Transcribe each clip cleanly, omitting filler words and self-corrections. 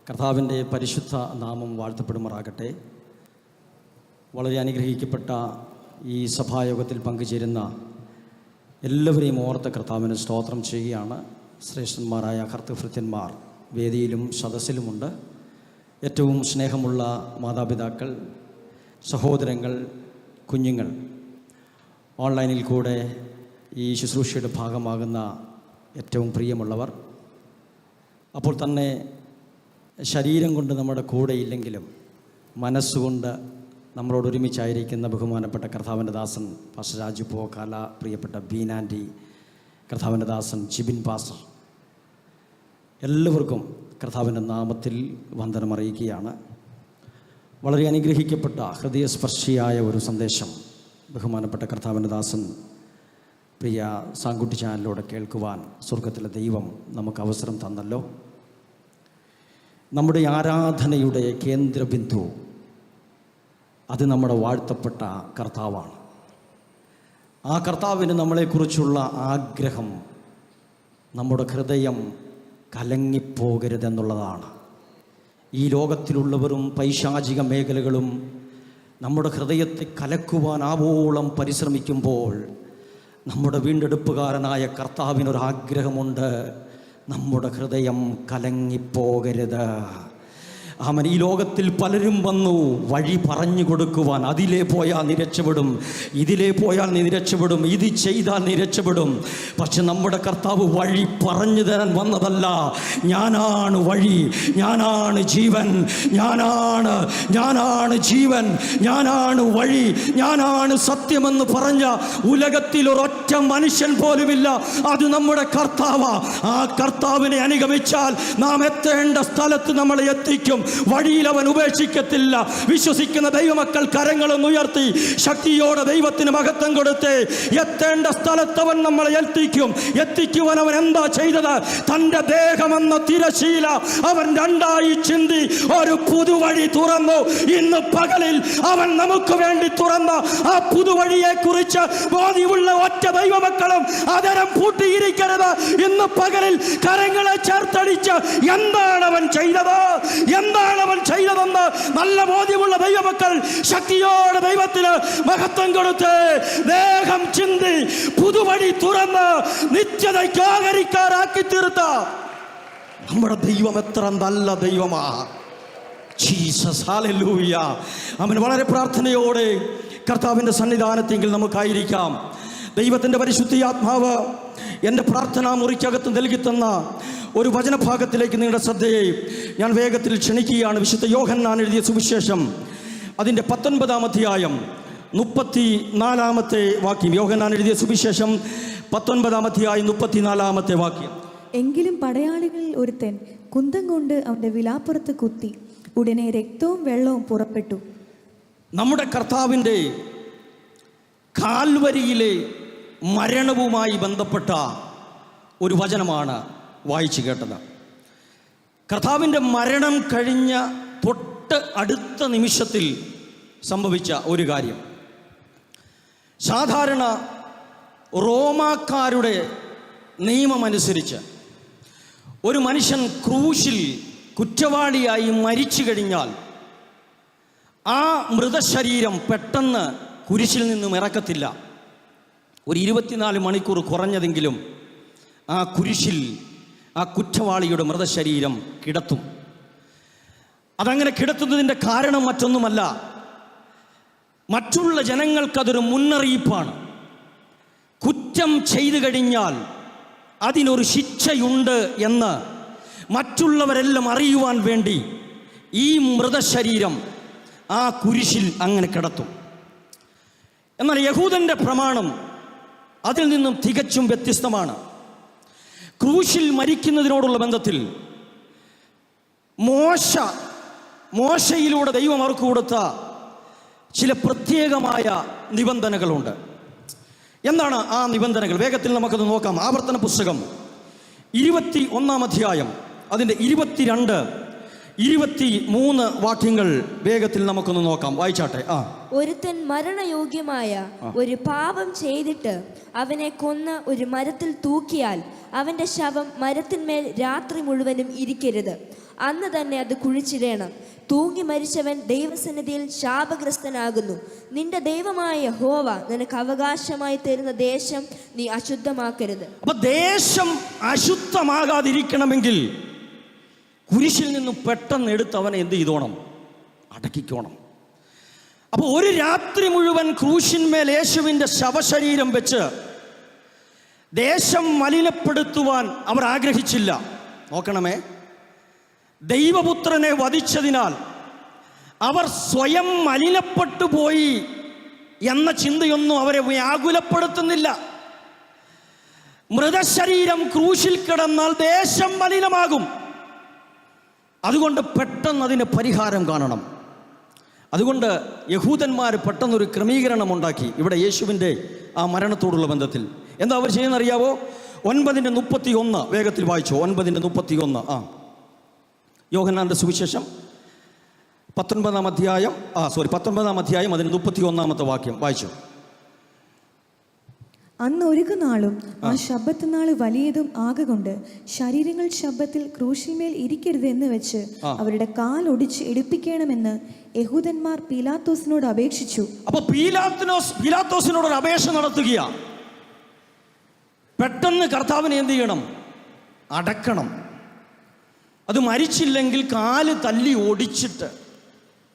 കർത്താവിൻ്റെ പരിശുദ്ധ നാമം വാഴ്ത്തപ്പെടുമാറാകട്ടെ. വളരെ അനുഗ്രഹിക്കപ്പെട്ട ഈ സഭായോഗത്തിൽ പങ്കുചേരുന്ന എല്ലാവരെയും ഓർത്ത് കർത്താവിന് സ്തോത്രം ചെയ്യുകയാണ്. ശ്രേഷ്ഠന്മാരായ കർത്തൃഭൃത്യന്മാർ വേദിയിലും സദസ്സിലുമുണ്ട്. ഏറ്റവും സ്നേഹമുള്ള മാതാപിതാക്കൾ, സഹോദരങ്ങൾ, കുഞ്ഞുങ്ങൾ, ഓൺലൈനിൽ കൂടെ ഈ ശുശ്രൂഷയുടെ ഭാഗമാകുന്ന ഏറ്റവും പ്രിയമുള്ളവർ, അപ്പോൾ തന്നെ ശരീരം കൊണ്ട് നമ്മുടെ കൂടെ ഇല്ലെങ്കിലും മനസ്സുകൊണ്ട് നമ്മളോട് ഒരുമിച്ചായിരിക്കുന്ന ബഹുമാനപ്പെട്ട കർത്താവിൻ്റെ ദാസൻ പാസ്റ്റർ രാജു പോക്കാല, പ്രിയപ്പെട്ട ബീനാൻറ്റി, കർത്താവിൻ്റെ ദാസൻ ജിബിൻ പാസ്റ്റർ, എല്ലാവർക്കും കർത്താവിൻ്റെ നാമത്തിൽ വന്ദനം അറിയിക്കുകയാണ്. വളരെ അനുഗ്രഹിക്കപ്പെട്ട ഹൃദയസ്പർശിയായ ഒരു സന്ദേശം ബഹുമാനപ്പെട്ട കർത്താവിൻ്റെ ദാസൻ പ്രിയ സാങ്കുട്ടി ചാനലിലൂടെ കേൾക്കുവാൻ സ്വർഗത്തിലെ ദൈവം നമുക്ക് അവസരം തന്നല്ലോ. നമ്മുടെ ആരാധനയുടെ കേന്ദ്രബിന്ദു അത് നമ്മുടെ വാഴ്ത്തപ്പെട്ട കർത്താവാണ്. ആ കർത്താവിന് നമ്മളെക്കുറിച്ചുള്ള ആഗ്രഹം നമ്മുടെ ഹൃദയം കലങ്ങിപ്പോകരുതെന്നുള്ളതാണ്. ഈ ലോകത്തിലുള്ളവരും പൈശാചിക മേഖലകളും നമ്മുടെ ഹൃദയത്തെ കലക്കുവാൻ ആവോളം പരിശ്രമിക്കുമ്പോൾ നമ്മുടെ വീണ്ടെടുപ്പുകാരനായ കർത്താവിനൊരാഗ്രഹമുണ്ട്, നമ്മുടെ ഹൃദയം കലങ്ങിപ്പോകരുത്. അവൻ ഈ ലോകത്തിൽ പലരും വന്നു വഴി പറഞ്ഞു കൊടുക്കുവാൻ, അതിലേ പോയാൽ നീ രക്ഷപ്പെടും, ഇതിലേ പോയാൽ നീ രക്ഷപ്പെടും, ഇത് ചെയ്താൽ നീ രക്ഷപ്പെടും. പക്ഷെ നമ്മുടെ കർത്താവ് വഴി പറഞ്ഞു തരാൻ വന്നതല്ല. ഞാനാണ് വഴി, ഞാനാണ് ജീവൻ, ഞാനാണ് ജീവൻ, ഞാനാണ് വഴി, ഞാനാണ് സത്യമെന്ന് പറഞ്ഞ ഉലകത്തിൽ ഒരൊറ്റ മനുഷ്യൻ പോലുമില്ല. അത് നമ്മുടെ കർത്താവാ. ആ കർത്താവിനെ അനുഗമിച്ചാൽ നാം എത്തേണ്ട സ്ഥലത്ത് നമ്മളെ എത്തിക്കും. വഴിയിൽ അവൻ ഉപേക്ഷിക്കത്തില്ല. വിശ്വസിക്കുന്ന ദൈവമക്കൾ കരങ്ങളൊന്ന് ഉയർത്തി ശക്തിയോടെ ദൈവത്തിന് മഹത്വം കൊടുത്ത് എത്തേണ്ട സ്ഥലത്ത് അവൻ നമ്മളെ എത്തിക്കുവാൻ അവൻ എന്താ ചെയ്തത്? തൻ്റെ ദേഹമെന്ന തിരശീല അവൻ രണ്ടായി ചിന്തി ഒരു പുതുവഴി തുറന്നു. ഇന്ന് പകലിൽ അവൻ നമുക്ക് വേണ്ടി തുറന്ന ആ പുതുവഴിയെ കുറിച്ച് ബോധ്യമുള്ള ഒറ്റ ദൈവമക്കളും അതരം പൂട്ടിയിരിക്കരുത്. ഇന്ന് പകലിൽ കരങ്ങളെ ചേർത്തടിച്ച് എന്താണ് അവൻ ചെയ്തതെന്ന് നല്ല ബോധ്യമുള്ള ദൈവമക്കൾ ശക്തിയോടെ ദൈവത്തിന് മഹത്വം കൊടുത്ത് ദേഹം ചിന്തി പുതുവഴി തുറന്ന് നിത്യതയ്ക്ക് ആകരിക്കാരാക്കി തീർത്ത നമ്മുടെ ദൈവം എത്ര നല്ല ദൈവമാ. Jesus, hallelujah. അവൻ വളരെ പ്രാർത്ഥനയോടെ കർത്താവിൻ്റെ സന്നിധാനത്തെങ്കിൽ നമുക്കായിരിക്കാം. ദൈവത്തിൻ്റെ പരിശുദ്ധാത്മാവ് എൻ്റെ പ്രാർത്ഥനാ മുറിക്കകത്ത് നൽകിത്തന്ന ഒരു വചനഭാഗത്തിലേക്ക് നിങ്ങളുടെ ശ്രദ്ധയെ ഞാൻ വേഗത്തിൽ ക്ഷണിക്കുകയാണ്. വിശുദ്ധ യോഹന്നാൻ എഴുതിയ സുവിശേഷം അതിൻ്റെ 19-ാം അധ്യായം 34-ാമത്തെ വാക്യം. യോഹന്നാൻ എഴുതിയ സുവിശേഷം 19-ാം അധ്യായം 34-ാമത്തെ വാക്യം. എങ്കിലും പടയാളികളിൽ ഒരുത്തൻ കുന്തം കൊണ്ട് അവൻ്റെ വിലാപ്പുറത്ത് കുത്തി, ഉടനെ രക്തവും വെള്ളവും പുറപ്പെട്ടു. നമ്മുടെ കർത്താവിൻ്റെ കാൽവരിയിലെ മരണവുമായി ബന്ധപ്പെട്ട ഒരു വചനമാണ് വായിച്ചു കേട്ടത്. കർത്താവിൻ്റെ മരണം കഴിഞ്ഞ തൊട്ട് അടുത്ത നിമിഷത്തിൽ സംഭവിച്ച ഒരു കാര്യം. സാധാരണ റോമാക്കാരുടെ നിയമമനുസരിച്ച് ഒരു മനുഷ്യൻ ക്രൂശിൽ കുറ്റവാളിയായി മരിച്ചു കഴിഞ്ഞാൽ ആ മൃതശരീരം പെട്ടെന്ന് കുരിശിൽ നിന്നും ഇറക്കത്തില്ല. ഒരു 24 മണിക്കൂർ കുറഞ്ഞതെങ്കിലും ആ കുരിശിൽ ആ കുറ്റവാളിയുടെ മൃതശരീരം കിടത്തും. അതങ്ങനെ കിടത്തുന്നതിൻ്റെ കാരണം മറ്റൊന്നുമല്ല, മറ്റുള്ള ജനങ്ങൾക്കതൊരു മുന്നറിയിപ്പാണ്. കുറ്റം ചെയ്തു കഴിഞ്ഞാൽ അതിനൊരു ശിക്ഷയുണ്ട് എന്ന് മറ്റുള്ളവരെല്ലാം അറിയുവാൻ വേണ്ടി ഈ മൃതശരീരം ആ കുരിശിൽ അങ്ങനെ കിടത്തും. എന്നാൽ യഹൂദൻ്റെ പ്രമാണം അതിൽ നിന്നും തികച്ചും വ്യത്യസ്തമാണ്. ക്രൂശിൽ മരിക്കുന്നതിനോടുള്ള ബന്ധത്തിൽ മോശയിലൂടെ ദൈവം അവർക്ക് കൊടുത്ത ചില പ്രത്യേകമായ നിബന്ധനകളുണ്ട്. എന്താണ് ആ നിബന്ധനകൾ? വേഗത്തിൽ നമുക്കത് നോക്കാം. ആവർത്തന പുസ്തകം 21-ാം അധ്യായം അതിൻ്റെ 22, 23 വാക്യങ്ങൾ വേഗത്തിൽ നമുക്കൊന്ന് നോക്കാം. വായിച്ചാട്ടെ. ഒരുത്തൻ മരണയോഗ്യമായ ഒരു പാപം ചെയ്തിട്ട് അവനെ കൊന്ന് ഒരു മരത്തിൽ തൂക്കിയാൽ അവന്റെ ശവം മരത്തിന്മേൽ രാത്രി മുഴുവനും ഇരിക്കരുത്. അന്ന് തന്നെ അത് കുഴിച്ചിടേണം. തൂങ്ങി മരിച്ചവൻ ദൈവസന്നിധിയിൽ ശാപഗ്രസ്തനാകുന്നു. നിന്റെ ദൈവമായ യഹോവ നിനക്ക് അവകാശമായി തരുന്ന ദേശം നീ അശുദ്ധമാക്കരുത്. അപ്പൊ ദേശം അശുദ്ധമാകാതിരിക്കണമെങ്കിൽ കുരിശിൽ നിന്നും പെട്ടെന്ന് എടുത്ത് അവനെ എന്ത് ചെയ്തോണം? അടക്കിക്കോണം. അപ്പോൾ ഒരു രാത്രി മുഴുവൻ ക്രൂശിന്മേൽ യേശുവിൻ്റെ ശവശരീരം വെച്ച് ദേശം മലിനപ്പെടുത്തുവാൻ അവർ ആഗ്രഹിച്ചില്ല. നോക്കണമേ, ദൈവപുത്രനെ വധിച്ചതിനാൽ അവർ സ്വയം മലിനപ്പെട്ടു പോയി എന്ന ചിന്തയൊന്നും അവരെ വ്യാകുലപ്പെടുത്തുന്നില്ല. മൃതശരീരം ക്രൂശിൽ കിടന്നാൽ ദേശം മലിനമാകും. അതുകൊണ്ട് പെട്ടെന്ന് അതിന് പരിഹാരം കാണണം. അതുകൊണ്ട് യഹൂദന്മാർ പെട്ടെന്നൊരു ക്രമീകരണം ഉണ്ടാക്കി ഇവിടെ യേശുവിൻ്റെ ആ മരണത്തോടുള്ള ബന്ധത്തിൽ. എന്താ അവർ ചെയ്യുന്നറിയാവോ? 9:31 വേഗത്തിൽ വായിച്ചോ. 9:31. യോഹന്നാന്റെ സുവിശേഷം 19-ാം അധ്യായം അതിന് 31-ാമത്തെ വാക്യം വായിച്ചു. അന്ന് ഒരു നാളും ആ ശബ്ബത്ത് നാള് വലിയതും ആകൊണ്ട് ശരീരങ്ങൾ ശബ്ബത്തിൽ ക്രൂശിന്മേൽ ഇരിക്കരുത് എന്ന് വെച്ച് അവരുടെ കാൽ ഒടിച്ച് എടുപ്പിക്കണമെന്ന് യഹൂദന്മാർ പീലാത്തോസിനോട് അപേക്ഷിച്ചു. അപ്പൊ പീലാത്തോസിനോട് ഒരു അപേക്ഷ നടത്തുകയാ. പെട്ടെന്ന് കർത്താവിനെ എന്ത് ചെയ്യണം? അടക്കണം. അത് മരിച്ചില്ലെങ്കിൽ കാല് തല്ലി ഓടിച്ചിട്ട്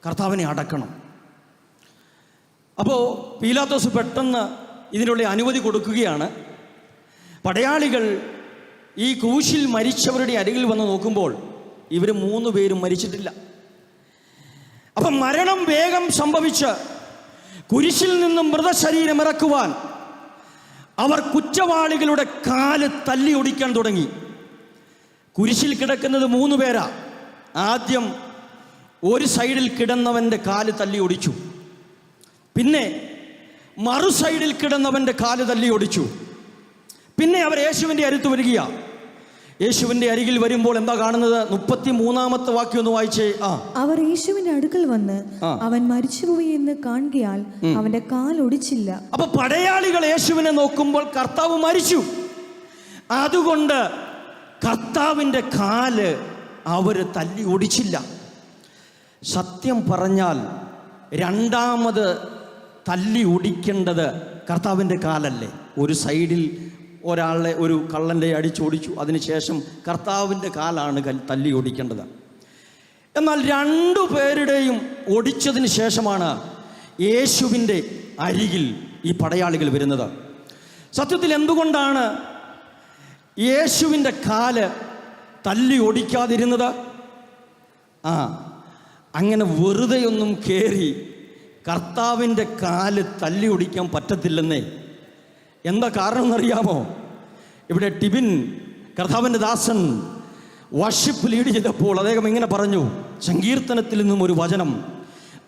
കർത്താവിനെ അടക്കണം. അപ്പോൾ പീലാത്തോസ് പെട്ടെന്ന് ഇതിനുള്ള അനുമതി കൊടുക്കുകയാണ്. പടയാളികൾ ഈ ക്രൂശിൽ മരിച്ചവരുടെ അരികിൽ വന്ന് നോക്കുമ്പോൾ ഇവർ 3 പേരും മരിച്ചിട്ടില്ല. അപ്പം മരണം വേഗം സംഭവിച്ച് കുരിശിൽ നിന്നും മൃതശരീരം ഇറക്കുവാൻ അവർ കുറ്റവാളികളുടെ കാല് തല്ലി ഒടിക്കാൻ തുടങ്ങി. കുരിശിൽ കിടക്കുന്നത് 3 പേരാ. ആദ്യം ഒരു സൈഡിൽ കിടന്നവൻ്റെ കാല് തല്ലി ഒടിച്ചു. പിന്നെ മറു സൈഡിൽ കിടന്നവൻ്റെ കാല് തല്ലി ഒടിച്ചു. പിന്നെ അവർ യേശുവിൻ്റെ അടുത്ത് വരികയാ. യേശുവിൻ്റെ അരികിൽ വരുമ്പോൾ എന്താ കാണുന്നത്? 33-ാമത്തെ വാക്യം ഒന്ന് വായിച്ചേ. അവർ യേശുവിന്റെ അടുക്കൽ വന്ന് അവൻ മരിച്ചുപോയി എന്ന് കാണുകയാൽ അവന്റെ കാൽ ഒടിച്ചില്ല. അപ്പൊ പടയാളികൾ യേശുവിനെ നോക്കുമ്പോൾ കർത്താവ് മരിച്ചു. അതുകൊണ്ട് കർത്താവിൻ്റെ കാല് അവർ തല്ലി ഒടിച്ചില്ല. സത്യം പറഞ്ഞാൽ രണ്ടാമത് തല്ലി ഒടിക്കേണ്ടത് കർത്താവിൻ്റെ കാലല്ലേ? ഒരു സൈഡിൽ ഒരാളെ ഒരു കള്ളൻ്റെ അടിച്ചോടിച്ചു, അതിനുശേഷം കർത്താവിൻ്റെ കാലാണ് തല്ലി ഒടിക്കേണ്ടത്. എന്നാൽ 2 പേരുടെയും ഒടിച്ചതിന് ശേഷമാണ് യേശുവിൻ്റെ അരികിൽ ഈ പടയാളികൾ വരുന്നത്. സത്യത്തിൽ എന്തുകൊണ്ടാണ് യേശുവിൻ്റെ കാല് തല്ലി ഒടിക്കാതിരുന്നത്? അങ്ങനെ വെറുതെയൊന്നും കയറി കർത്താവിൻ്റെ കാല് തല്ലി ഒടിക്കാൻ പറ്റത്തില്ലെന്നേ. എന്താ കാരണം എന്നറിയാമോ? ഇവിടെ ടിബിൻ, കർത്താവിൻ്റെ ദാസൻ, വർഷിപ്പ് ലീഡ് ചെയ്തപ്പോൾ അദ്ദേഹം ഇങ്ങനെ പറഞ്ഞു, സങ്കീർത്തനത്തിൽ നിന്നും ഒരു വചനം,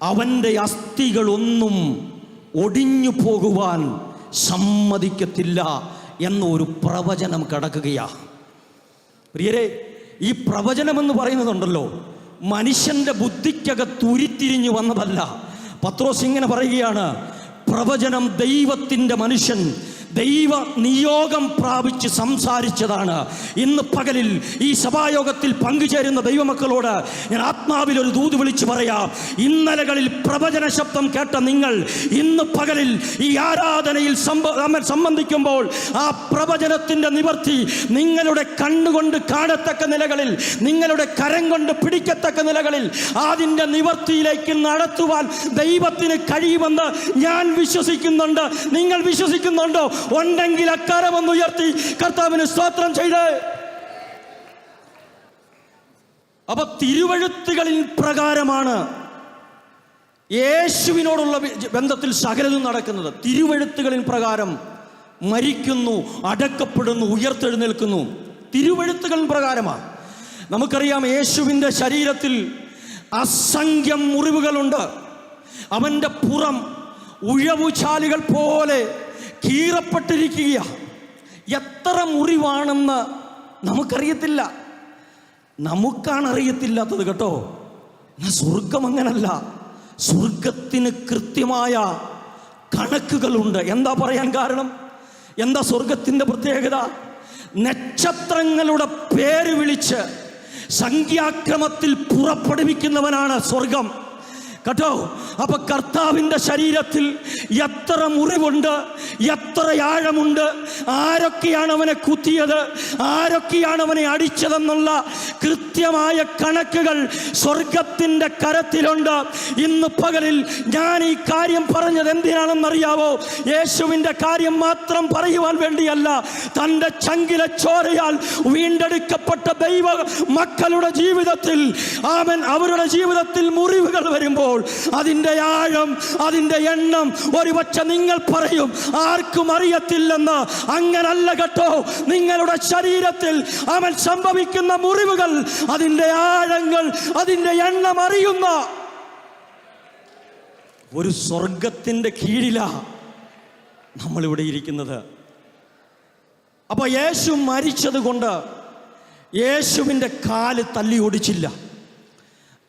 അവൻ്റെ അസ്ഥികളൊന്നും ഒടിഞ്ഞു പോകുവാൻ സമ്മതിക്കത്തില്ല എന്നൊരു പ്രവചനം കടക്കുകയാ. പ്രിയരെ, ഈ പ്രവചനമെന്ന് പറയുന്നതുണ്ടല്ലോ, മനുഷ്യൻ്റെ ബുദ്ധിക്കകത്തുരുത്തിരിഞ്ഞു വന്നതല്ല. പത്രോസ് ഇങ്ങനെ പറയുകയാണ്, പ്രവചനം ദൈവത്തിൻ്റെ മനുഷ്യൻ ദൈവ നിയോഗം പ്രാപിച്ച് സംസാരിച്ചതാണ്. ഇന്ന് പകലിൽ ഈ സഭായോഗത്തിൽ പങ്കുചേരുന്ന ദൈവമക്കളോട് ഞാൻ ആത്മാവിൽ ഒരു ദൂത് വിളിച്ചു പറയാം. ഇന്നലകളിൽ പ്രവചന ശബ്ദം കേട്ട നിങ്ങൾ ഇന്ന് പകലിൽ ഈ ആരാധനയിൽ സംബന്ധിക്കുമ്പോൾ ആ പ്രവചനത്തിൻ്റെ നിവർത്തി നിങ്ങളുടെ കണ്ണുകൊണ്ട് കാണത്തക്ക നിലകളിൽ, നിങ്ങളുടെ കരം കൊണ്ട് പിടിക്കത്തക്ക നിലകളിൽ അതിൻ്റെ നിവർത്തിയിലേക്ക് നടത്തുവാൻ ദൈവത്തിന് കഴിയുമെന്ന് ഞാൻ വിശ്വസിക്കുന്നുണ്ട്. നിങ്ങൾ വിശ്വസിക്കുന്നുണ്ടോ? ഉണ്ടെങ്കിൽ അക്കാരമൊന്ന് ഉയർത്തി കർത്താവിന് സ്തോത്രം ചെയ്ത്. അപ്പൊ തിരുവെഴുത്തുകളിൻ പ്രകാരമാണ് യേശുവിനോടുള്ള ബന്ധത്തിൽ സകലതും നടക്കുന്നത്. തിരുവെഴുത്തുകളിൻ പ്രകാരം മരിക്കുന്നു, അടക്കപ്പെടുന്നു, ഉയർത്തെഴുന്നേൽക്കുന്നു. തിരുവെഴുത്തുകളിൻ പ്രകാരമാണ്. നമുക്കറിയാം, യേശുവിൻ്റെ ശരീരത്തിൽ അസംഖ്യം മുറിവുകളുണ്ട്. അവൻ്റെ പുറം ഉഴവുചാലുകൾ പോലെ കീറപ്പെട്ടിരിക്കുക. എത്ര മുറിവാണെന്ന് നമുക്കറിയത്തില്ല. നമുക്കാണ് അറിയത്തില്ലാത്തത് കേട്ടോ. സ്വർഗം അങ്ങനല്ല. സ്വർഗത്തിന് കൃത്യമായ കണക്കുകളുണ്ട്. എന്താ പറയാൻ കാരണം? എന്താ സ്വർഗത്തിൻ്റെ പ്രത്യേകത? നക്ഷത്രങ്ങളുടെ പേര് വിളിച്ച് സംഖ്യാക്രമത്തിൽ പുറപ്പെടുവിക്കുന്നവനാണ് സ്വർഗം കേട്ടോ. അപ്പൊ കർത്താവിൻ്റെ ശരീരത്തിൽ എത്ര മുറിവുണ്ട്, എത്ര ആഴമുണ്ട്, ആരൊക്കെയാണ് അവനെ കുത്തിയത്, ആരൊക്കെയാണ് അവനെ അടിച്ചതെന്നുള്ള കൃത്യമായ കണക്കുകൾ സ്വർഗത്തിൻ്റെ കരത്തിലുണ്ട്. ഇന്ന് പകലിൽ ഞാൻ ഈ കാര്യം പറഞ്ഞത് എന്തിനാണെന്നറിയാവോ? യേശുവിൻ്റെ കാര്യം മാത്രം പറയുവാൻ വേണ്ടിയല്ല. തൻ്റെ ചങ്കിലെ ചോരയാൽ വീണ്ടെടുക്കപ്പെട്ട ദൈവ മക്കളുടെ ജീവിതത്തിൽ അവരുടെ ജീവിതത്തിൽ മുറിവുകൾ വരുമ്പോൾ അതിൻ്റെ ആഴം, അതിൻ്റെ എണ്ണം ഒരുപക്ഷെ നിങ്ങൾ പറയും ആർക്കും അറിയത്തില്ലെന്ന്. അങ്ങനല്ല കേട്ടോ. നിങ്ങളുടെ ശരീരത്തിൽ സംഭവിക്കുന്ന മുറിവുകൾ, അതിൻ്റെ ആഴങ്ങൾ, അതിൻ്റെ എണ്ണം അറിയുന്ന ഒരു സ്വർഗത്തിൻ്റെ കീഴിലാ നമ്മളിവിടെ ഇരിക്കുന്നത്. അപ്പൊ യേശു മരിച്ചത് കൊണ്ട് യേശുവിൻ്റെ കാല് തല്ലി ഒടിച്ചില്ല.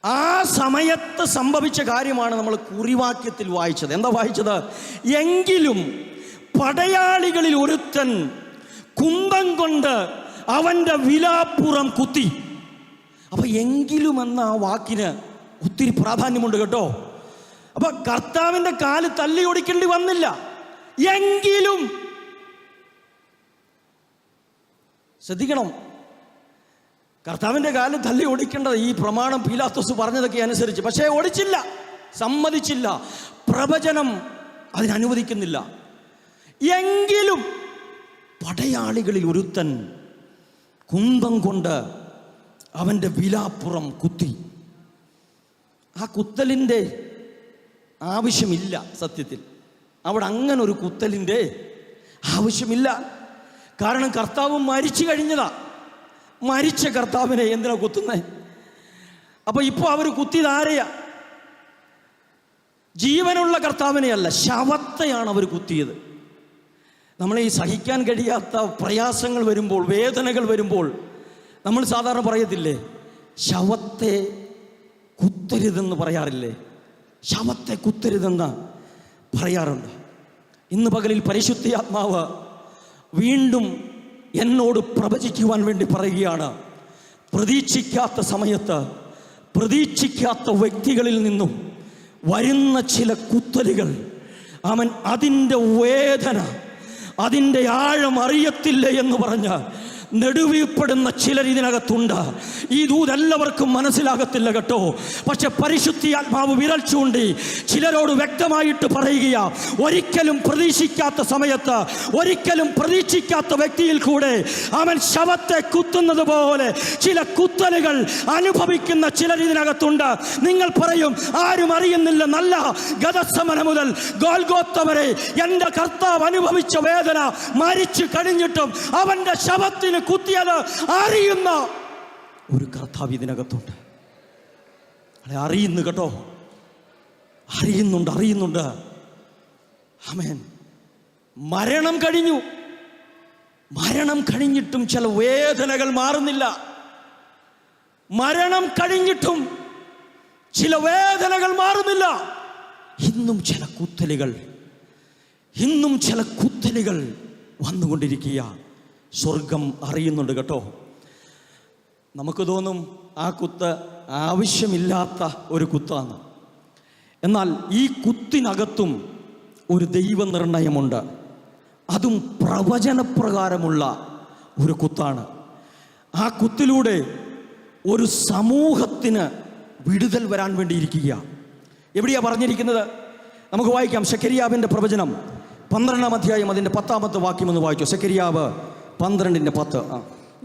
ആ സമയത്ത് സംഭവിച്ച കാര്യമാണ് നമ്മൾ കുറിവാക്യത്തിൽ വായിച്ചത്. എന്താ വായിച്ചത്? എങ്കിലും പടയാളികളിൽ ഒരുത്തൻ കുന്തം കൊണ്ട് അവൻ്റെ വിലാപ്പുറം കുത്തി. അപ്പൊ എങ്കിലും എന്ന ആ വാക്കിന് ഒത്തിരി പ്രാധാന്യമുണ്ട് കേട്ടോ. അപ്പൊ കർത്താവിൻ്റെ കാല് തല്ലി ഒടിക്കേണ്ടി വന്നില്ല. എങ്കിലും ശ്രദ്ധിക്കണം, കർത്താവിൻ്റെ കാലം തല്ലി ഓടിക്കേണ്ടത് ഈ പ്രമാണം പീലാത്തോസ് പറഞ്ഞതൊക്കെ അനുസരിച്ച്. പക്ഷേ ഓടിച്ചില്ല, സമ്മതിച്ചില്ല. പ്രവചനം അതിനനുവദിക്കുന്നില്ല. എങ്കിലും പടയാളികളിൽ ഒരുത്തൻ കുന്തം കൊണ്ട് അവൻ്റെ വിലാപ്പുറം കുത്തി. ആ കുത്തലിൻ്റെ ആവശ്യമില്ല. സത്യത്തിൽ അവിടെ അങ്ങനെ ഒരു കുത്തലിൻ്റെ ആവശ്യമില്ല. കാരണം കർത്താവ് മരിച്ചു കഴിഞ്ഞതാ. മരിച്ച കർത്താവിനെ എന്തിനാ കുത്തുന്നത്? അപ്പൊ ഇപ്പൊ അവർ കുത്തിയത് ആരെയാ? ജീവനുള്ള കർത്താവിനെയല്ല, ശവത്തെയാണ് അവർ കുത്തിയത്. നമ്മളെ ഈ സഹിക്കാൻ കഴിയാത്ത പ്രയാസങ്ങൾ വരുമ്പോൾ, വേദനകൾ വരുമ്പോൾ നമ്മൾ സാധാരണ പറയത്തില്ലേ, ശവത്തെ കുത്തരുതെന്ന് പറയാറില്ലേ? ശവത്തെ കുത്തരുതെന്ന് പറയാറുണ്ട്. ഇന്ന് പകലിൽ പരിശുദ്ധാത്മാവ് വീണ്ടും എന്നോട് പ്രവചിക്കുവാൻ വേണ്ടി പറയുകയാണ്. പ്രതീക്ഷിക്കാത്ത സമയത്ത് പ്രതീക്ഷിക്കാത്ത വ്യക്തികളിൽ നിന്നും വരുന്ന ചില കുത്തലുകൾ, അതിൻ്റെ വേദന, അതിൻ്റെ ആഴം അറിയത്തില്ല എന്ന് പറഞ്ഞ് നെടുവീപ്പെടുന്ന ചിലർ ഇതിനകത്തുണ്ട്. ഈ ദൂത് എല്ലാവർക്കും മനസ്സിലാകത്തില്ല കേട്ടോ. പക്ഷെ പരിശുദ്ധാത്മാവ് വിരൽ ചൂണ്ടി ചിലരോട് വ്യക്തമായിട്ട് പറയുകയാ, ഒരിക്കലും പ്രതീക്ഷിക്കാത്ത സമയത്ത്, ഒരിക്കലും പ്രതീക്ഷിക്കാത്ത വ്യക്തിയിൽ കൂടെ അവൻ ശവത്തെ കുത്തുന്നത് പോലെ ചില കുത്തലുകൾ അനുഭവിക്കുന്ന ചിലർ ഇതിനകത്തുണ്ട്. നിങ്ങൾ പറയും ആരും അറിയുന്നില്ലെന്നല്ല. ഗദസമന മുതൽ ഗോൽഗോത്ത വരെ എൻ്റെ കർത്താവ് അനുഭവിച്ച വേദന, മരിച്ചു കഴിഞ്ഞിട്ടും അവൻ്റെ ശവത്തിന് കുത്തിയത് അറിയുന്ന ഒരു കർത്താവ് ഇതിനകത്തുണ്ട്. അറിയുന്നു കേട്ടോ, അറിയുന്നുണ്ട്. ആമേൻ. മരണം കഴിഞ്ഞു. മരണം കഴിഞ്ഞിട്ടും ചില വേദനകൾ മാറുന്നില്ല. മരണം കഴിഞ്ഞിട്ടും ചില വേദനകൾ മാറുന്നില്ല. ഇന്നും ചില കുത്തലുകൾ വന്നുകൊണ്ടിരിക്കുക. സ്വർഗം അറിയുന്നുണ്ട് കേട്ടോ. നമുക്ക് തോന്നും ആ കുത്ത് ആവശ്യമില്ലാത്ത ഒരു കുത്താണ്. എന്നാൽ ഈ കുത്തിനകത്തും ഒരു ദൈവനിർണയമുണ്ട്. അതും പ്രവചനപ്രകാരമുള്ള ഒരു കുത്താണ്. ആ കുത്തിലൂടെ ഒരു സമൂഹത്തിന് വിടുതൽ വരാൻ വേണ്ടിയിരിക്കുക. എവിടെയാ പറഞ്ഞിരിക്കുന്നത്? നമുക്ക് വായിക്കാം. സെഖര്യാവിൻ്റെ പ്രവചനം 12-ാം അധ്യായം അതിൻ്റെ 10-ാമത്തെ വാക്യം ഒന്ന് വായിച്ചു. സെഖര്യാവ് 12:10.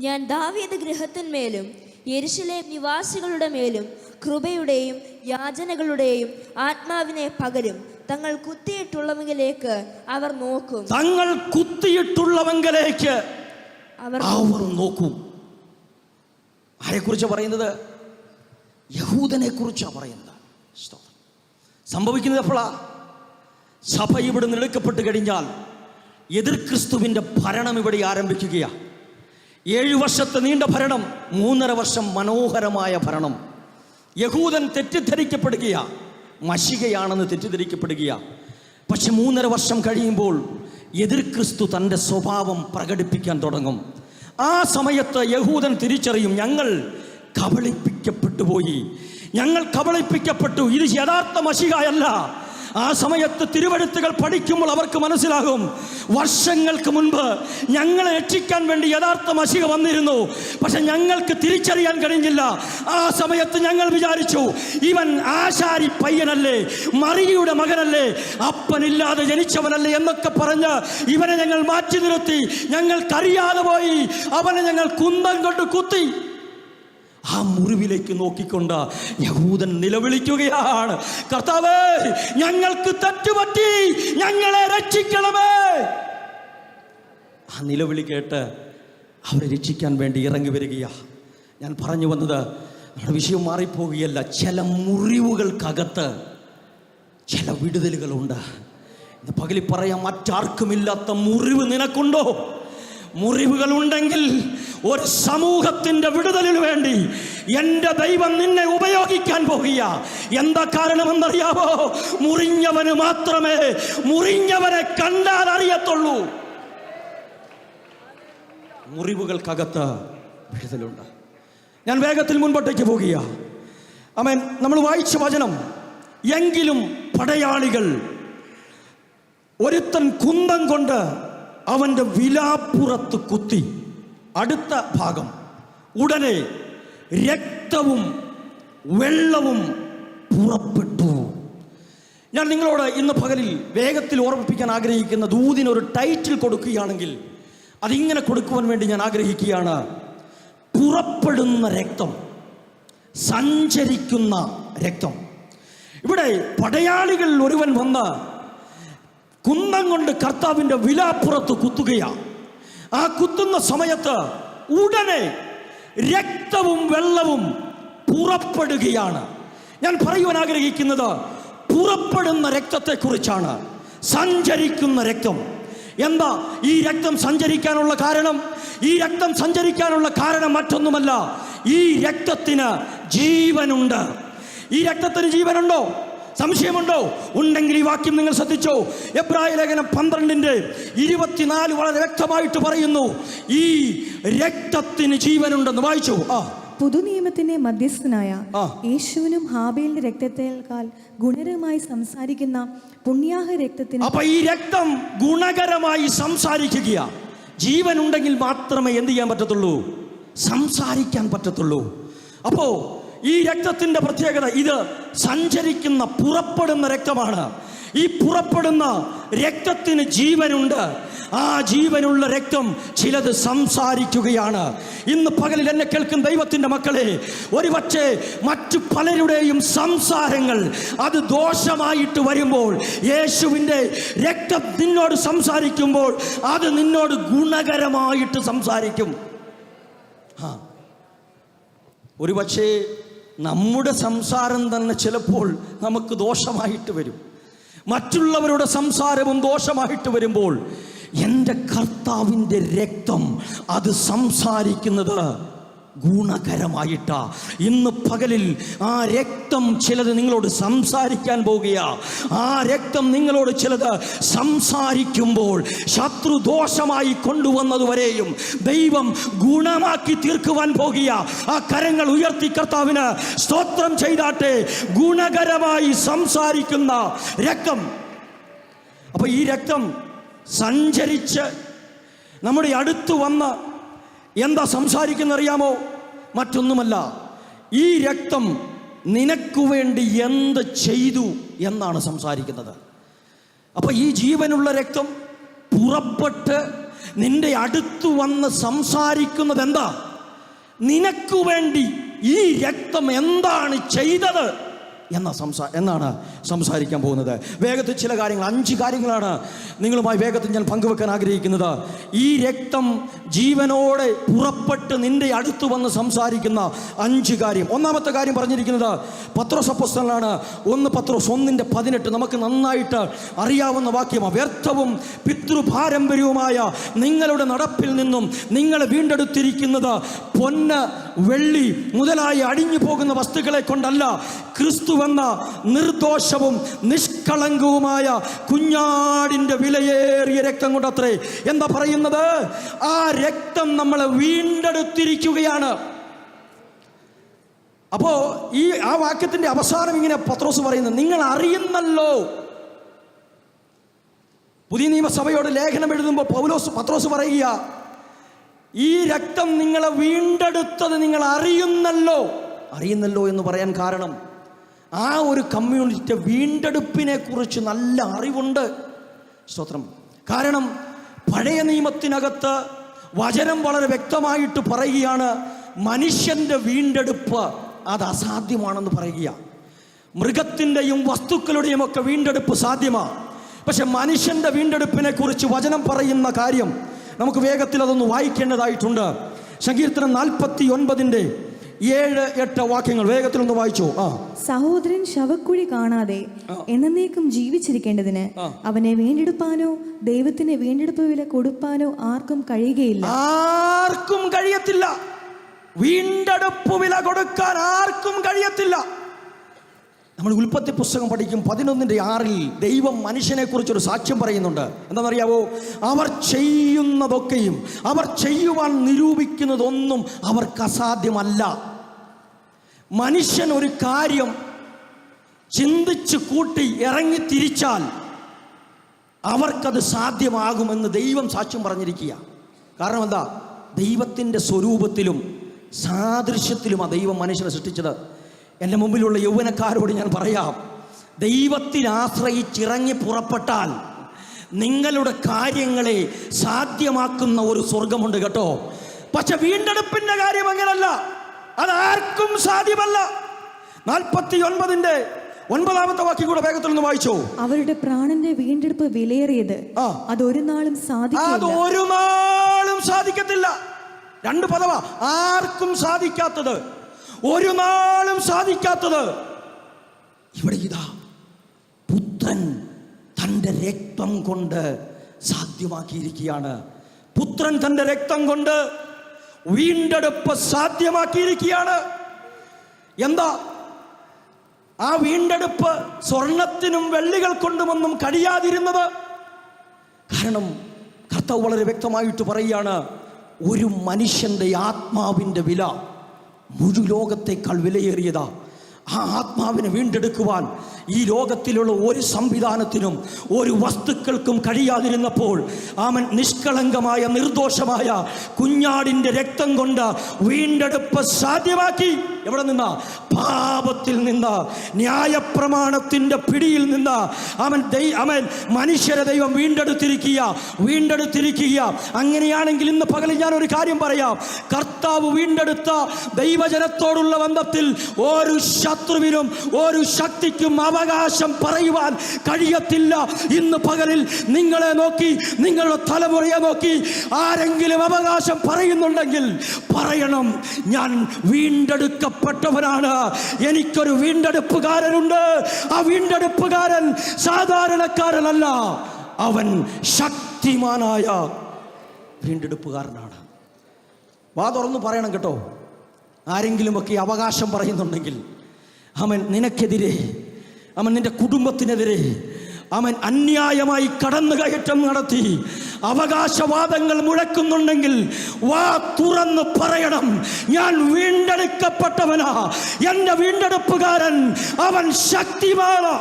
ഞാൻ ദാവീദ് ഗൃഹത്തിന്മേലും യെരൂശലേം നിവാസികളുടെ മേലും കൃപയുടെയും യാചനകളുടെയും ആത്മാവിനെ പകരും. തങ്ങൾ കുത്തിയിട്ടുള്ളവങ്കിലേക്ക് അവർ നോക്കും. തങ്ങൾ കുത്തിയിട്ടുള്ളവങ്കിലേക്ക് അവർ നോക്കും. ആരെക്കുറിച്ചാണ് പറയുന്നത്? യഹൂദനെ കുറിച്ചാണ് പറയുന്നത്. സംഭവിക്കുന്നത് എപ്പോഴാ? സഭ ഇവിടെ എടുക്കപ്പെട്ട് കഴിഞ്ഞാൽ എതിർ ക്രിസ്തുവിൻ്റെ ഭരണം ഇവിടെ ആരംഭിക്കുകയാണ്. 7 വർഷത്തെ നീണ്ട ഭരണം, 3.5 വർഷം മനോഹരമായ ഭരണം. യഹൂദൻ തെറ്റിദ്ധരിക്കപ്പെടുകയാണ്, മശികയാണെന്ന് തെറ്റിദ്ധരിക്കപ്പെടുകയാണ്. പക്ഷെ 3.5 വർഷം കഴിയുമ്പോൾ എതിർ ക്രിസ്തു തൻ്റെ സ്വഭാവം പ്രകടിപ്പിക്കാൻ തുടങ്ങും. ആ സമയത്ത് യഹൂദൻ തിരിച്ചറിയും, ഞങ്ങൾ കബളിപ്പിക്കപ്പെട്ടു പോയി. ഞങ്ങൾ കബളിപ്പിക്കപ്പെട്ടു. ഇത് യഥാർത്ഥ മശിഹയല്ല. ആ സമയത്ത് തിരുവെഴുത്തുകൾ പഠിക്കുമ്പോൾ അവർക്ക് മനസ്സിലാകും, വർഷങ്ങൾക്ക് മുൻപ് ഞങ്ങളെ രക്ഷിക്കാൻ വേണ്ടി യഥാർത്ഥ മശിഹ വന്നിരുന്നു. പക്ഷെ ഞങ്ങൾക്ക് തിരിച്ചറിയാൻ കഴിഞ്ഞില്ല. ആ സമയത്ത് ഞങ്ങൾ വിചാരിച്ചു, ഇവൻ ആശാരി പയ്യനല്ലേ, മറിയയുടെ മകനല്ലേ, അപ്പനില്ലാതെ ജനിച്ചവനല്ലേ എന്നൊക്കെ പറഞ്ഞ് ഇവനെ ഞങ്ങൾ മാറ്റി നിർത്തി. ഞങ്ങൾക്കറിയാതെ പോയി. അവനെ ഞങ്ങൾ കുന്തം കൊണ്ട് കുത്തി. ആ മുറിവിലേക്ക് നോക്കിക്കൊണ്ട് യഹൂദൻ നിലവിളിക്കുകയാണ്, കർത്താവേ, ഞങ്ങൾക്ക് തെറ്റുപറ്റി, ഞങ്ങളെ രക്ഷിക്കണമേ. ആ നിലവിളി കേട്ട് അവരെ രക്ഷിക്കാൻ വേണ്ടി ഇറങ്ങി വരികയാ. ഞാൻ പറഞ്ഞു വന്നത്, നമ്മുടെ വിഷയം മാറിപ്പോവുകയല്ല. ചില മുറിവുകൾക്കകത്ത് ചില വിടുതലുകളുണ്ട്. ഇന്ന് പകലിൽ പറയാം, മറ്റാർക്കുമില്ലാത്ത മുറിവ് നിനക്കുണ്ടോ? മുറിവുകൾ ഉണ്ടെങ്കിൽ ഒരു സമൂഹത്തിന്റെ വിടുതലിന് വേണ്ടി എൻ്റെ ദൈവം നിന്നെ ഉപയോഗിക്കാൻ പോകുക. എന്താ കാരണമെന്നറിയാമോ? മുറിഞ്ഞവന് മാത്രമേ മുറിഞ്ഞവനെ കണ്ടാൽ അറിയത്തുള്ളൂ. മുറിവുകൾക്കകത്ത് വിടുതലുണ്ട്. ഞാൻ വേഗത്തിൽ മുൻപോട്ടേക്ക് പോകുക. ആമേൻ. നമ്മൾ വായിച്ച വചനം, എങ്കിലും പടയാളികൾ ഒരുത്തൻ കുന്തം കൊണ്ട് അവൻ്റെ വിലാപ്പുറത്ത് കുത്തി. അടുത്ത ഭാഗം, ഉടനെ രക്തവും വെള്ളവും പുറപ്പെട്ടു. ഞാൻ നിങ്ങളോട് ഇന്ന് പകലിൽ വേഗത്തിൽ ഓർമ്മിപ്പിക്കാൻ ആഗ്രഹിക്കുന്ന ദൂതിനൊരു ടൈറ്റിൽ കൊടുക്കുകയാണെങ്കിൽ അതിങ്ങനെ കൊടുക്കുവാൻ വേണ്ടി ഞാൻ ആഗ്രഹിക്കുകയാണ്. പുറപ്പെടുന്ന രക്തം, സഞ്ചരിക്കുന്ന രക്തം. ഇവിടെ പടയാളികളിൽ ഒരുവൻ വന്ന് കുന്തം കൊണ്ട് കർത്താവിൻ്റെ വിലാപ്പുറത്ത് കുത്തുകയാണ്. ആ കുത്തുന്ന സമയത്ത് ഉടനെ രക്തവും വെള്ളവും പുറപ്പെടുകയാണ്. ഞാൻ പറയുവാൻ ആഗ്രഹിക്കുന്നത് പുറപ്പെടുന്ന രക്തത്തെക്കുറിച്ചാണ്. സഞ്ചരിക്കുന്ന രക്തം. എന്താ ഈ രക്തം സഞ്ചരിക്കാനുള്ള കാരണം? ഈ രക്തം സഞ്ചരിക്കാനുള്ള കാരണം മറ്റൊന്നുമല്ല, ഈ രക്തത്തിന് ജീവനുണ്ട്. ഈ രക്തത്തിന് ജീവനുണ്ടോ? സംശയമുണ്ടോ? ഉണ്ടെങ്കിൽ ഈ വാക്യം നിങ്ങൾ ശ്രദ്ധിച്ചോ. എബ്രായ ലേഖനം 12:24 വളരെ വ്യക്തമായിട്ട് പറയുന്നു, ഈ രക്തത്തിന് ജീവനുണ്ടെന്ന്. വായിച്ചു. പുതുനിയമത്തിന്റെ മധ്യസ്ഥനായ യേശുവിനും ഹാബേലിന്റെ രക്തത്തേക്കാൾ ഗുണകരമായി സംസാരിക്കുന്ന പുണ്യാഹ രക്തത്തിന്. അപ്പൊ ഈ രക്തം ഗുണകരമായി സംസാരിക്കുക. ജീവനുണ്ടെങ്കിൽ മാത്രമേ എന്ത് ചെയ്യാൻ പറ്റത്തുള്ളൂ? സംസാരിക്കാൻ പറ്റത്തുള്ളൂ. അപ്പോ ഈ രക്തത്തിന്റെ പ്രത്യേകത, ഇത് സഞ്ചരിക്കുന്ന പുറപ്പെടുന്ന രക്തമാണ്. ഈ പുറപ്പെടുന്ന രക്തത്തിന് ജീവനുണ്ട്. ആ ജീവനുള്ള രക്തം ചിലത് സംസാരിക്കുകയാണ്. ഇന്ന് പകലിൽ എന്നെ കേൾക്കുന്ന ദൈവത്തിൻ്റെ മക്കളെ, ഒരുപക്ഷെ മറ്റു പലരുടെയും സംസാരങ്ങൾ അത് ദോഷമായിട്ട് വരുമ്പോൾ, യേശുവിൻ്റെ രക്തം നിന്നോട് സംസാരിക്കുമ്പോൾ അത് നിന്നോട് ഗുണകരമായിട്ട് സംസാരിക്കും. ഒരുപക്ഷെ നമ്മുടെ സംസാരം തന്നെ ചിലപ്പോൾ നമുക്ക് ദോഷമായിട്ട് വരും. മറ്റുള്ളവരുടെ സംസാരവും ദോഷമായിട്ട് വരുമ്പോൾ എൻ്റെ കർത്താവിൻ്റെ രക്തം അത് സംസാരിക്കുന്നത് ഗുണകരമായിട്ടാ. ഇന്ന് പകലിൽ ആ രക്തം ചിലത് നിങ്ങളോട് സംസാരിക്കാൻ പോകുക. ആ രക്തം നിങ്ങളോട് ചിലത് സംസാരിക്കുമ്പോൾ ശത്രു ദോഷമായി കൊണ്ടുവന്നതുവരെയും ദൈവം ഗുണമാക്കി തീർക്കുവാൻ പോകുക. ആ കരങ്ങൾ ഉയർത്തി കർത്താവിന് സ്തോത്രം ചെയ്താട്ടെ. ഗുണകരമായി സംസാരിക്കുന്ന രക്തം. അപ്പൊ ഈ രക്തം സഞ്ചരിച്ച് നമ്മുടെ അടുത്ത് വന്ന് എന്താ സംസാരിക്കുന്നറിയാമോ? മറ്റൊന്നുമല്ല, ഈ രക്തം നിനക്ക് വേണ്ടി എന്ത് ചെയ്തു എന്നാണ് സംസാരിക്കുന്നത്. അപ്പൊ ഈ ജീവനുള്ള രക്തം പുറപ്പെട്ട് നിന്റെ അടുത്ത് വന്ന് സംസാരിക്കുന്നത് എന്താ? നിനക്ക് വേണ്ടി ഈ രക്തം എന്താണ് ചെയ്തത് എന്നാണ് സംസാരിക്കാൻ പോകുന്നത്. വേഗത്തിൽ ചില കാര്യങ്ങൾ, 5 കാര്യങ്ങളാണ് നിങ്ങളുമായി വേഗത്തിൽ ഞാൻ പങ്കുവെക്കാൻ ആഗ്രഹിക്കുന്നത്. ഈ രക്തം ജീവനോടെ പുറപ്പെട്ട് നിന്റെ അടുത്ത് വന്ന് സംസാരിക്കുന്ന 5 കാര്യം. ഒന്നാമത്തെ കാര്യം പറഞ്ഞിരിക്കുന്നത് പത്രോസ് അപ്പോസ്തലനാണ്. 1 പത്രോസ് 1:18 നമുക്ക് നന്നായിട്ട് അറിയാവുന്ന വാക്യമാണ്. വ്യർത്ഥവും പിതൃപാരമ്പര്യവുമായ നിങ്ങളുടെ നടപ്പിൽ നിന്നും നിങ്ങളെ വീണ്ടെടുത്തിരിക്കുന്നത് പൊന്ന്, വെള്ളി മുതലായി അടിഞ്ഞു പോകുന്ന വസ്തുക്കളെ കൊണ്ടല്ല, ക്രിസ്തുവെന്ന നിർദോഷവും നിഷ്കളങ്കവുമായ കുഞ്ഞാടിൻ്റെ വിലയേറിയ രക്തം കൊണ്ടത്രേ. എന്താ പറയുന്നത്? ആ രക്തം നമ്മളെ വീണ്ടെടുത്തിരിക്കുകയാണ്. അപ്പോ ആ വാക്യത്തിന്റെ അവസാനം ഇങ്ങനെ പത്രോസ് പറയുന്നത്, നിങ്ങൾ അറിയുന്നല്ലോ. പുതിയ നിയമസഭയോട് ലേഖനം എഴുതുമ്പോൾ പത്രോസ് പറയുക, ഈ രക്തം നിങ്ങളെ വീണ്ടെടുത്തത് നിങ്ങൾ അറിയുന്നല്ലോ. അറിയുന്നല്ലോ എന്ന് പറയാൻ കാരണം, ആ ഒരു കമ്മ്യൂണിറ്റി വീണ്ടെടുപ്പിനെ കുറിച്ച് നല്ല അറിവുണ്ട്. സ്തോത്രം. കാരണം പഴയ നിയമത്തിനകത്ത് വചനം വളരെ വ്യക്തമായിട്ട് പറയുകയാണ്, മനുഷ്യന്റെ വീണ്ടെടുപ്പ് അത് അസാധ്യമാണെന്ന് പറയുക. മൃഗത്തിൻ്റെയും വസ്തുക്കളുടെയും ഒക്കെ വീണ്ടെടുപ്പ് സാധ്യമാണ്. പക്ഷെ മനുഷ്യന്റെ വീണ്ടെടുപ്പിനെ കുറിച്ച് വചനം പറയുന്ന കാര്യം നമുക്ക് വേഗത്തിൽ അതൊന്ന് വായിക്കേണ്ടതായിട്ടുണ്ട്. സങ്കീർത്തനം 49:7-8 വാക്യങ്ങൾ വേഗത്തിലൊന്ന് വായിച്ചോ. സഹോദരൻ ശവക്കുഴി കാണാതെ എന്നേക്കും ജീവിച്ചിരിക്കേണ്ടതിന് അവനെ വീണ്ടെടുപ്പാനോ ദൈവത്തിന് വീണ്ടെടുപ്പ് വില കൊടുപ്പാനോ ആർക്കും കഴിയുകയില്ല. ആർക്കും കഴിയത്തില്ല. വീണ്ടെടുപ്പ് വില കൊടുക്കാൻ ആർക്കും കഴിയത്തില്ല. നമ്മൾ ഉൽപ്പത്തി പുസ്തകം പഠിക്കും 11:6 ദൈവം മനുഷ്യനെ കുറിച്ചൊരു സാക്ഷ്യം പറയുന്നുണ്ട്. എന്താണെന്നറിയാവോ? അവർ ചെയ്യുന്നതൊക്കെയും, അവർ ചെയ്യുവാൻ നിരൂപിക്കുന്നതൊന്നും അവർക്ക് അസാധ്യമല്ല. മനുഷ്യൻ ഒരു കാര്യം ചിന്തിച്ച് കൂട്ടി ഇറങ്ങി തിരിച്ചാൽ അവർക്കത് സാധ്യമാകുമെന്ന് ദൈവം സാക്ഷ്യം പറഞ്ഞിരിക്കുക. കാരണം എന്താ? ദൈവത്തിൻ്റെ സ്വരൂപത്തിലും സാദൃശ്യത്തിലുമാണ് ദൈവം മനുഷ്യനെ സൃഷ്ടിച്ചത്. എൻ്റെ മുമ്പിലുള്ള യൗവനക്കാരോട് ഞാൻ പറയാം, ദൈവത്തിൽ ആശ്രയിച്ചിറങ്ങി പുറപ്പെട്ടാൽ നിങ്ങളുടെ കാര്യങ്ങളെ സാധ്യമാക്കുന്ന ഒരു സ്വർഗമുണ്ട് കേട്ടോ. പക്ഷെ വീണ്ടെടുപ്പിൻ്റെ കാര്യം അങ്ങനല്ല, അതാർക്കും സാധ്യമല്ല. 49:9 വാക്യം കൂടെ വേഗത്തിൽ ഒന്ന് വായിച്ചോ. അവരുടെ പ്രാണന്റെ വീണ്ടെടുപ്പ് വിലയേറിയത് അതൊരു നാളും സാധിക്കത്തില്ല. 2 പദവാ. ആർക്കും സാധിക്കാത്തത്, ഒരു നാളും സാധിക്കാത്തത്. ഇവിടെ ഇതാ പുത്രൻ തൻ്റെ രക്തം കൊണ്ട് സാധ്യമാക്കിയിരിക്കുകയാണ്. പുത്രൻ തൻ്റെ രക്തം കൊണ്ട് വീണ്ടെടുപ്പ് സാധ്യമാക്കിയിരിക്കുകയാണ്. എന്താ ആ വീണ്ടെടുപ്പ്? സ്വർണത്തിനും വെള്ളികൾ കൊണ്ടുമൊന്നും കഴിയാതിരുന്നത്. കാരണം കർത്താവ് വളരെ വ്യക്തമായിട്ട് പറയുകയാണ്, ഒരു മനുഷ്യൻ്റെ ആത്മാവിൻ്റെ വില മുഴുലോകത്തേക്കാൾ വിലയേറിയതാ. ആ ആത്മാവിനെ വീണ്ടെടുക്കുവാൻ ഈ ലോകത്തിലുള്ള ഒരു സംവിധാനത്തിനും ഒരു വസ്തുക്കൾക്കും കഴിയാതിരുന്നപ്പോൾ അവൻ നിഷ്കളങ്കമായ നിർദോഷമായ കുഞ്ഞാടിൻ്റെ രക്തം കൊണ്ട് വീണ്ടെടുപ്പ് സാധ്യമാക്കി. എവിടെ നിന്നാ? പാപത്തിൽ നിന്ന്, ന്യായപ്രമാണത്തിൻ്റെ പിടിയിൽ നിന്ന് അവൻ മനുഷ്യരെ ദൈവം വീണ്ടെടുത്തിരിക്കുക. അങ്ങനെയാണെങ്കിൽ ഇന്ന് പകലിൽ ഞാനൊരു കാര്യം പറയാം. കർത്താവ് വീണ്ടെടുത്ത ദൈവജനത്തോടുള്ള ബന്ധത്തിൽ ഒരു ശത്രുവിനും ഒരു ശക്തിക്കും അവകാശം പറയുവാൻ കഴിയത്തില്ല. ഇന്ന് പകലിൽ നിങ്ങളെ നോക്കി, നിങ്ങളുടെ തലമുറയെ നോക്കി ആരെങ്കിലും അവകാശം പറയുന്നുണ്ടെങ്കിൽ പറയണം, ഞാൻ വീണ്ടെടുക്കപ്പെട്ടവനാണ്, എനിക്കൊരു വീണ്ടെടുപ്പുകാരനുണ്ട്. ആ വീണ്ടെടുപ്പുകാരൻ സാധാരണക്കാരനല്ല, അവൻ ശക്തിമാനായ വീണ്ടെടുപ്പുകാരനാണ്. വാ തുറന്നു പറയണം കേട്ടോ. ആരെങ്കിലുമൊക്കെ അവകാശം പറയുന്നുണ്ടെങ്കിൽ അവൻ നിനക്കെതിരെ, അവൻ നിന്റെ കുടുംബത്തിനെതിരെ അവൻ അന്യായമായി കടന്നുകയറ്റം നടത്തി അവകാശവാദങ്ങൾ മുഴക്കുന്നുണ്ടെങ്കിൽ വാ തുറന്ന് പറയണം, ഞാൻ വീണ്ടെടുക്കപ്പെട്ടവനാ, എൻ്റെ വീണ്ടെടുപ്പുകാരൻ അവൻ ശക്തിമാണ്.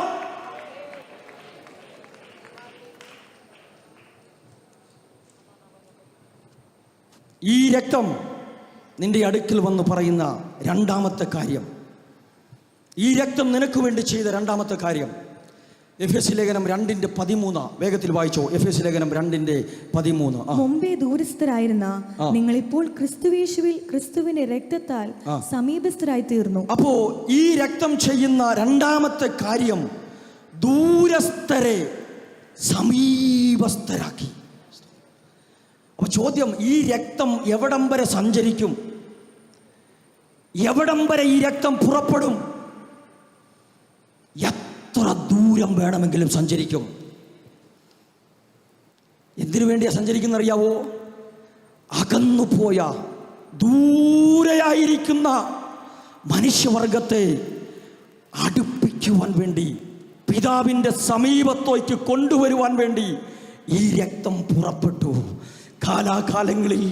ഈ രക്തം നിന്റെ അടുക്കൽ വന്ന് പറയുന്ന രണ്ടാമത്തെ കാര്യം, ഈ രക്തം നിനക്ക് വേണ്ടി ചെയ്ത രണ്ടാമത്തെ കാര്യം, എഫേസ്യ ലേഖനം 2:13 വേഗത്തിൽ വായിച്ചോ. എഫേസ്യ ലേഖനം 2:13. മുമ്പേ ദൂരസ്ഥരായിരുന്ന നിങ്ങൾ ഇപ്പോൾ ക്രിസ്തുയേശുവിൽ ക്രിസ്തുവിന്റെ രക്തത്താൽ സമീപസ്ഥരായി തീർന്നു. അപ്പോ ഈ രക്തം ചെയ്യുന്ന രണ്ടാമത്തെ കാര്യം ദൂരസ്ഥരെ സമീപസ്ഥരാക്കി. അപ്പൊ ചോദ്യം, ഈ രക്തം എവിടം വരെ സഞ്ചരിക്കും? എവിടം വരെ ഈ രക്തം പുറപ്പെടും? എത്ര ദൂരം വേണമെങ്കിലും സഞ്ചരിക്കും. എന്തിനു വേണ്ടിയാ സഞ്ചരിക്കുന്ന അറിയാവോ? അകന്നുപോയ ദൂരെയായിരിക്കുന്ന മനുഷ്യവർഗത്തെ അടുപ്പിക്കുവാൻ വേണ്ടി, പിതാവിൻ്റെ സമീപത്തേക്ക് കൊണ്ടുവരുവാൻ വേണ്ടി ഈ രക്തം പുറപ്പെട്ടു. കാലാകാലങ്ങളിൽ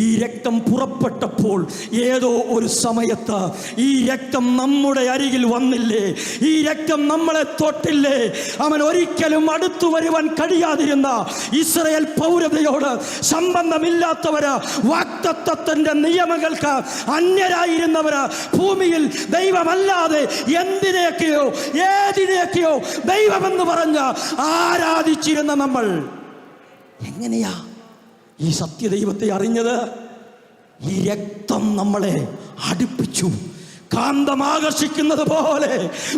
ഈ രക്തം പുറപ്പെട്ടപ്പോൾ ഏതോ ഒരു സമയത്ത് ഈ രക്തം നമ്മുടെ അരികിൽ വന്നില്ലേ? ഈ രക്തം നമ്മളെ തൊട്ടില്ലേ? അവൻ ഒരിക്കലും അടുത്തു വരുവാൻ കഴിയാതിരുന്ന ഇസ്രായേൽ പൗരതയോട് സംബന്ധമില്ലാത്തവര്, വാഗ്ദത്തത്തിന്റെ നിയമങ്ങൾക്ക് അന്യരായിരുന്നവര്, ഭൂമിയിൽ ദൈവമല്ലാതെ എന്തിനെയൊക്കെയോ ഏതിനെയൊക്കെയോ ദൈവമെന്ന് പറഞ്ഞ് ആരാധിച്ചിരുന്ന നമ്മൾ എങ്ങനെയാ ഈ സത്യദൈവത്തെ അറിഞ്ഞത്? ഈ രക്തം നമ്മളെ അടുപ്പിച്ചു. കാന്തം ആകർഷിക്കുന്നത് പോലെ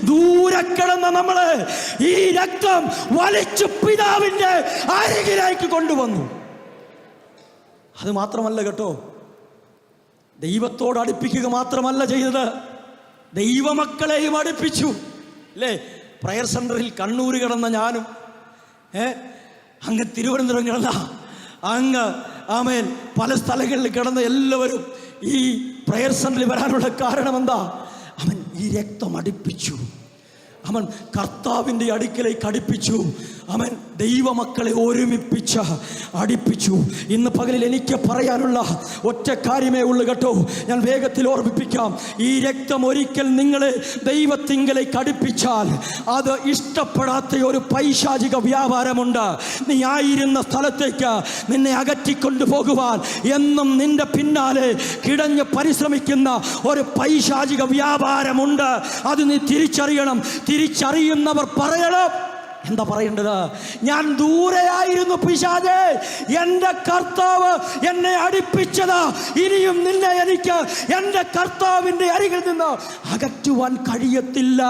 ദൂരെ കിടന്ന നമ്മളെ ഈ രക്തം വലിച്ചു പിതാവിന്റെ അരികിലേക്ക് കൊണ്ടുവന്നു. അത് മാത്രമല്ല കേട്ടോ, ദൈവത്തോട് അടുപ്പിക്കുക മാത്രമല്ല ചെയ്തത്, ദൈവമക്കളെയും അടുപ്പിച്ചു. അല്ലേ? പ്രയർ സെന്ററിൽ കണ്ണൂർ കിടന്ന ഞാനും അങ്ങ് തിരുവനന്തപുരം കിടന്ന അങ്ങ് ആമേൻ പല സ്ഥലങ്ങളിൽ കിടന്ന എല്ലാവരും ഈ പ്രയർ സെന്ററിൽ വരാനുള്ള കാരണം എന്താ? അവൻ ഈ രക്തം അടുപ്പിച്ചു. അവൻ കർത്താവിൻ്റെ അടുക്കലേക്ക് അടുപ്പിച്ചു. അവൻ ദൈവമക്കളെ ഒരുമിപ്പിച്ച് അടുപ്പിച്ചു. ഇന്ന് പകലിൽ എനിക്ക് പറയാനുള്ള ഒറ്റ കാര്യമേ ഉള്ളൂ കേട്ടോ. ഞാൻ വേഗത്തിൽ ഓർമ്മിപ്പിക്കാം. ഈ രക്തം ഒരിക്കൽ നിങ്ങളെ ദൈവത്തിങ്കലേക്ക് അടുപ്പിച്ചാൽ അത് ഇഷ്ടപ്പെടാത്ത ഒരു പൈശാചിക വ്യാപാരമുണ്ട്. നീ ആയിരുന്ന സ്ഥലത്തേക്ക് നിന്നെ അകറ്റിക്കൊണ്ടു പോകുവാൻ എന്നും നിന്റെ പിന്നാലെ കിടഞ്ഞ് പരിശ്രമിക്കുന്ന ഒരു പൈശാചിക വ്യാപാരമുണ്ട്. അത് നീ തിരിച്ചറിയണം. തിരിച്ചറിയുന്നവർ പറയണം. എന്താ പറയേണ്ടത്? ഞാൻ ദൂരെയായിരുന്നു പിശാചേ, എൻ്റെ കർത്താവ് എന്നെ അടുപ്പിച്ചത്. ഇനിയും നിന്നെ എനിക്ക് എൻ്റെ കർത്താവിൻ്റെ അരികിൽ നിന്ന് അകറ്റുവാൻ കഴിയത്തില്ല.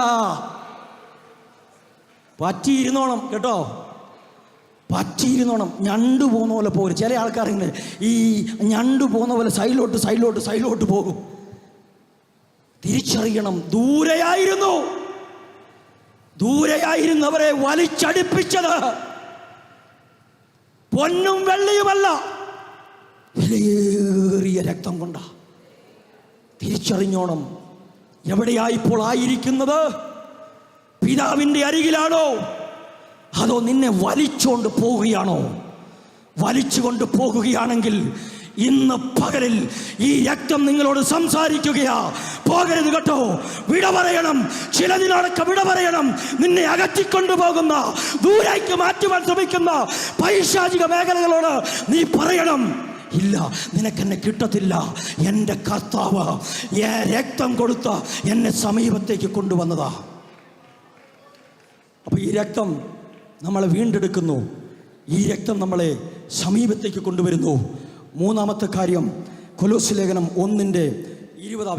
പറ്റിയിരുന്നോണം കേട്ടോ, പറ്റിയിരുന്നോണം. ഞണ്ടു പോകുന്ന പോലെ പോകും. ചില ആൾക്കാരുണ്ട് ഈ ഞണ്ടു പോകുന്ന പോലെ സൈഡിലോട്ട് പോകും. തിരിച്ചറിയണം, ദൂരെയായിരുന്നവരെ വലിച്ചടിപ്പിച്ചത് പൊന്നും വെള്ളിയുമല്ല, വിലയേറിയ രക്തം കൊണ്ടാ. തിരിച്ചറിഞ്ഞോണം. എവിടെയായിപ്പോൾ ആയിരിക്കുന്നത്? പിതാവിൻ്റെ അരികിലാണോ? അതോ നിന്നെ വലിച്ചുകൊണ്ട് പോവുകയാണോ? വലിച്ചുകൊണ്ട് പോകുകയാണെങ്കിൽ ഇന്ന് പകലിൽ ഈ രക്തം നിങ്ങളോട് സംസാരിക്കുകയാ. പോകരുത് കേട്ടോ, വിട പറയണം. ചിലതിനോടൊക്കെ വിട പറയണം. നിന്നെ അകറ്റിക്കൊണ്ടുപോകുന്ന, ദൂരേക്ക് മാറ്റുവാൻ ശ്രമിക്കുന്ന പൈശാചിക മേഖലകളോട് നീ പറയണം, ഇല്ല, നിനക്കെന്നെ കിട്ടത്തില്ല. എൻ്റെ കർത്താവ് രക്തം കൊടുത്ത് എന്നെ സമീപത്തേക്ക് കൊണ്ടുവന്നതാ. അപ്പൊ ഈ രക്തം നമ്മളെ വീണ്ടെടുക്കുന്നു. ഈ രക്തം നമ്മളെ സമീപത്തേക്ക് കൊണ്ടുവരുന്നു. മൂന്നാമത്തെ കാര്യം, കൊലോസ്യ ലേഖനം 1:20.